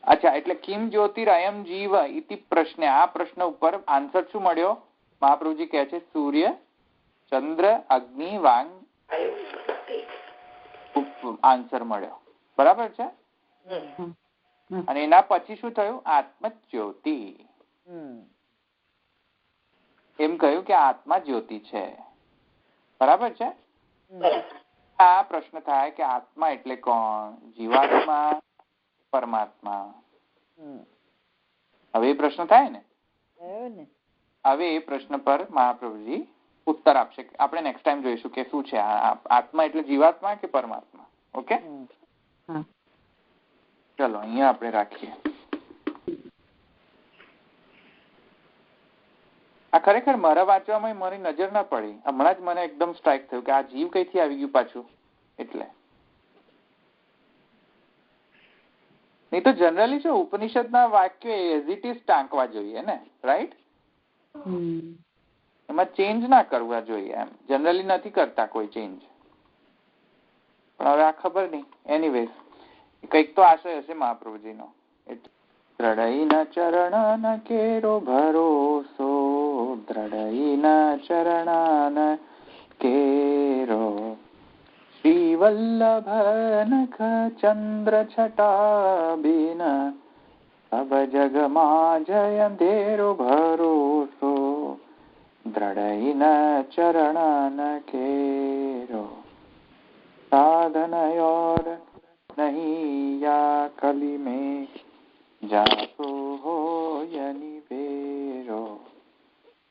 અચ્છા, એટલે કિમ જ્યોતિર અયમ જીવ ઇતિ પ્રશ્ન, આ પ્રશ્ન ઉપર આન્સર શું મળ્યો? મહાપ્રભુજી કહે છે સૂર્ય ચંદ્ર અગ્નિ વાંગ આન્સર મળ્યો. બરાબર છે. અને એના પછી શું થયું? આત્મ જ્યોતિ એમ કહ્યું કે આત્મા જ્યોતિ છે. બરાબર છે. આ પ્રશ્ન થાય કે આત્મા એટલે કોણ? જીવાત્મા પરમાત્મા? હવે એ પ્રશ્ન થાય ને. હવે એ પ્રશ્ન પર મહાપ્રભુજી ઉત્તર આપશે. આપણે નેક્સ્ટ ટાઈમ જોઈશું કે શું છે આત્મા એટલે જીવાત્મા કે પરમાત્મા. ઓકે, ચલો અહીંયા આપણે રાખીએ. આ ખરેખર મારા વાંચવામાં મારી નજર ના પડી, હમણાં જ મને એકદમ સ્ટ્રાઇક થયું કે આ જીવ કઈથી આવી ગયું પાછું. એટલે નહીં તો જનરલી શું ઉપનિષદના વાક્યો એઝ ઇટ ઇઝ ટાંકવા જોઈએ ને, રાઈટ? એમાં ચેન્જ ના કરવા જોઈએ. એમ જનરલી નથી કરતા કોઈ ચેન્જ. પણ હવે આ ખબર નહીં. એનીવેઝ કઈક તો આશય હશે મહાપ્રભુજીનો. દ્રઢઈના ચરણ કેરો ભરોસો, દ્રઢઈના ચરણ કેરો શ્રી વલ્લભ નખ ચંદ્ર છટા બિન અબ જગમાં જય અંધેરો ભરોસો, દ્રઢઈના ચરણ કેરો સાધન और नहीं या कली में जातो हो यनिवेरो,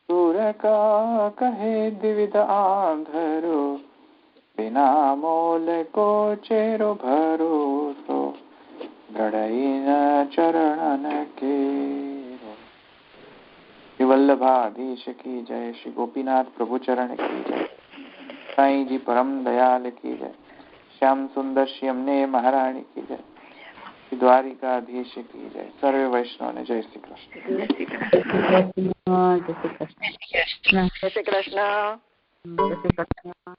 सुर का कहे द्विविध आंधरो, बिना मोल को चेरो भरोસો, દ્રઢઈના ચરણ કેરો. શ્રી વલ્લભાધીશ કી જય, શ્રી ગોપીનાથ પ્રભુ ચરણ કી જય, સાईजी परम दयाल की जय, श्याम सुंदर श्री अम्ने महारानी की जय, द्वारिकाधीश की जय, सर्वे वैष्णव ने जय श्री कृष्ण. જય શ્રી કૃષ્ણ. જય શ્રી કૃષ્ણ. જય શ્રી કૃષ્ણ.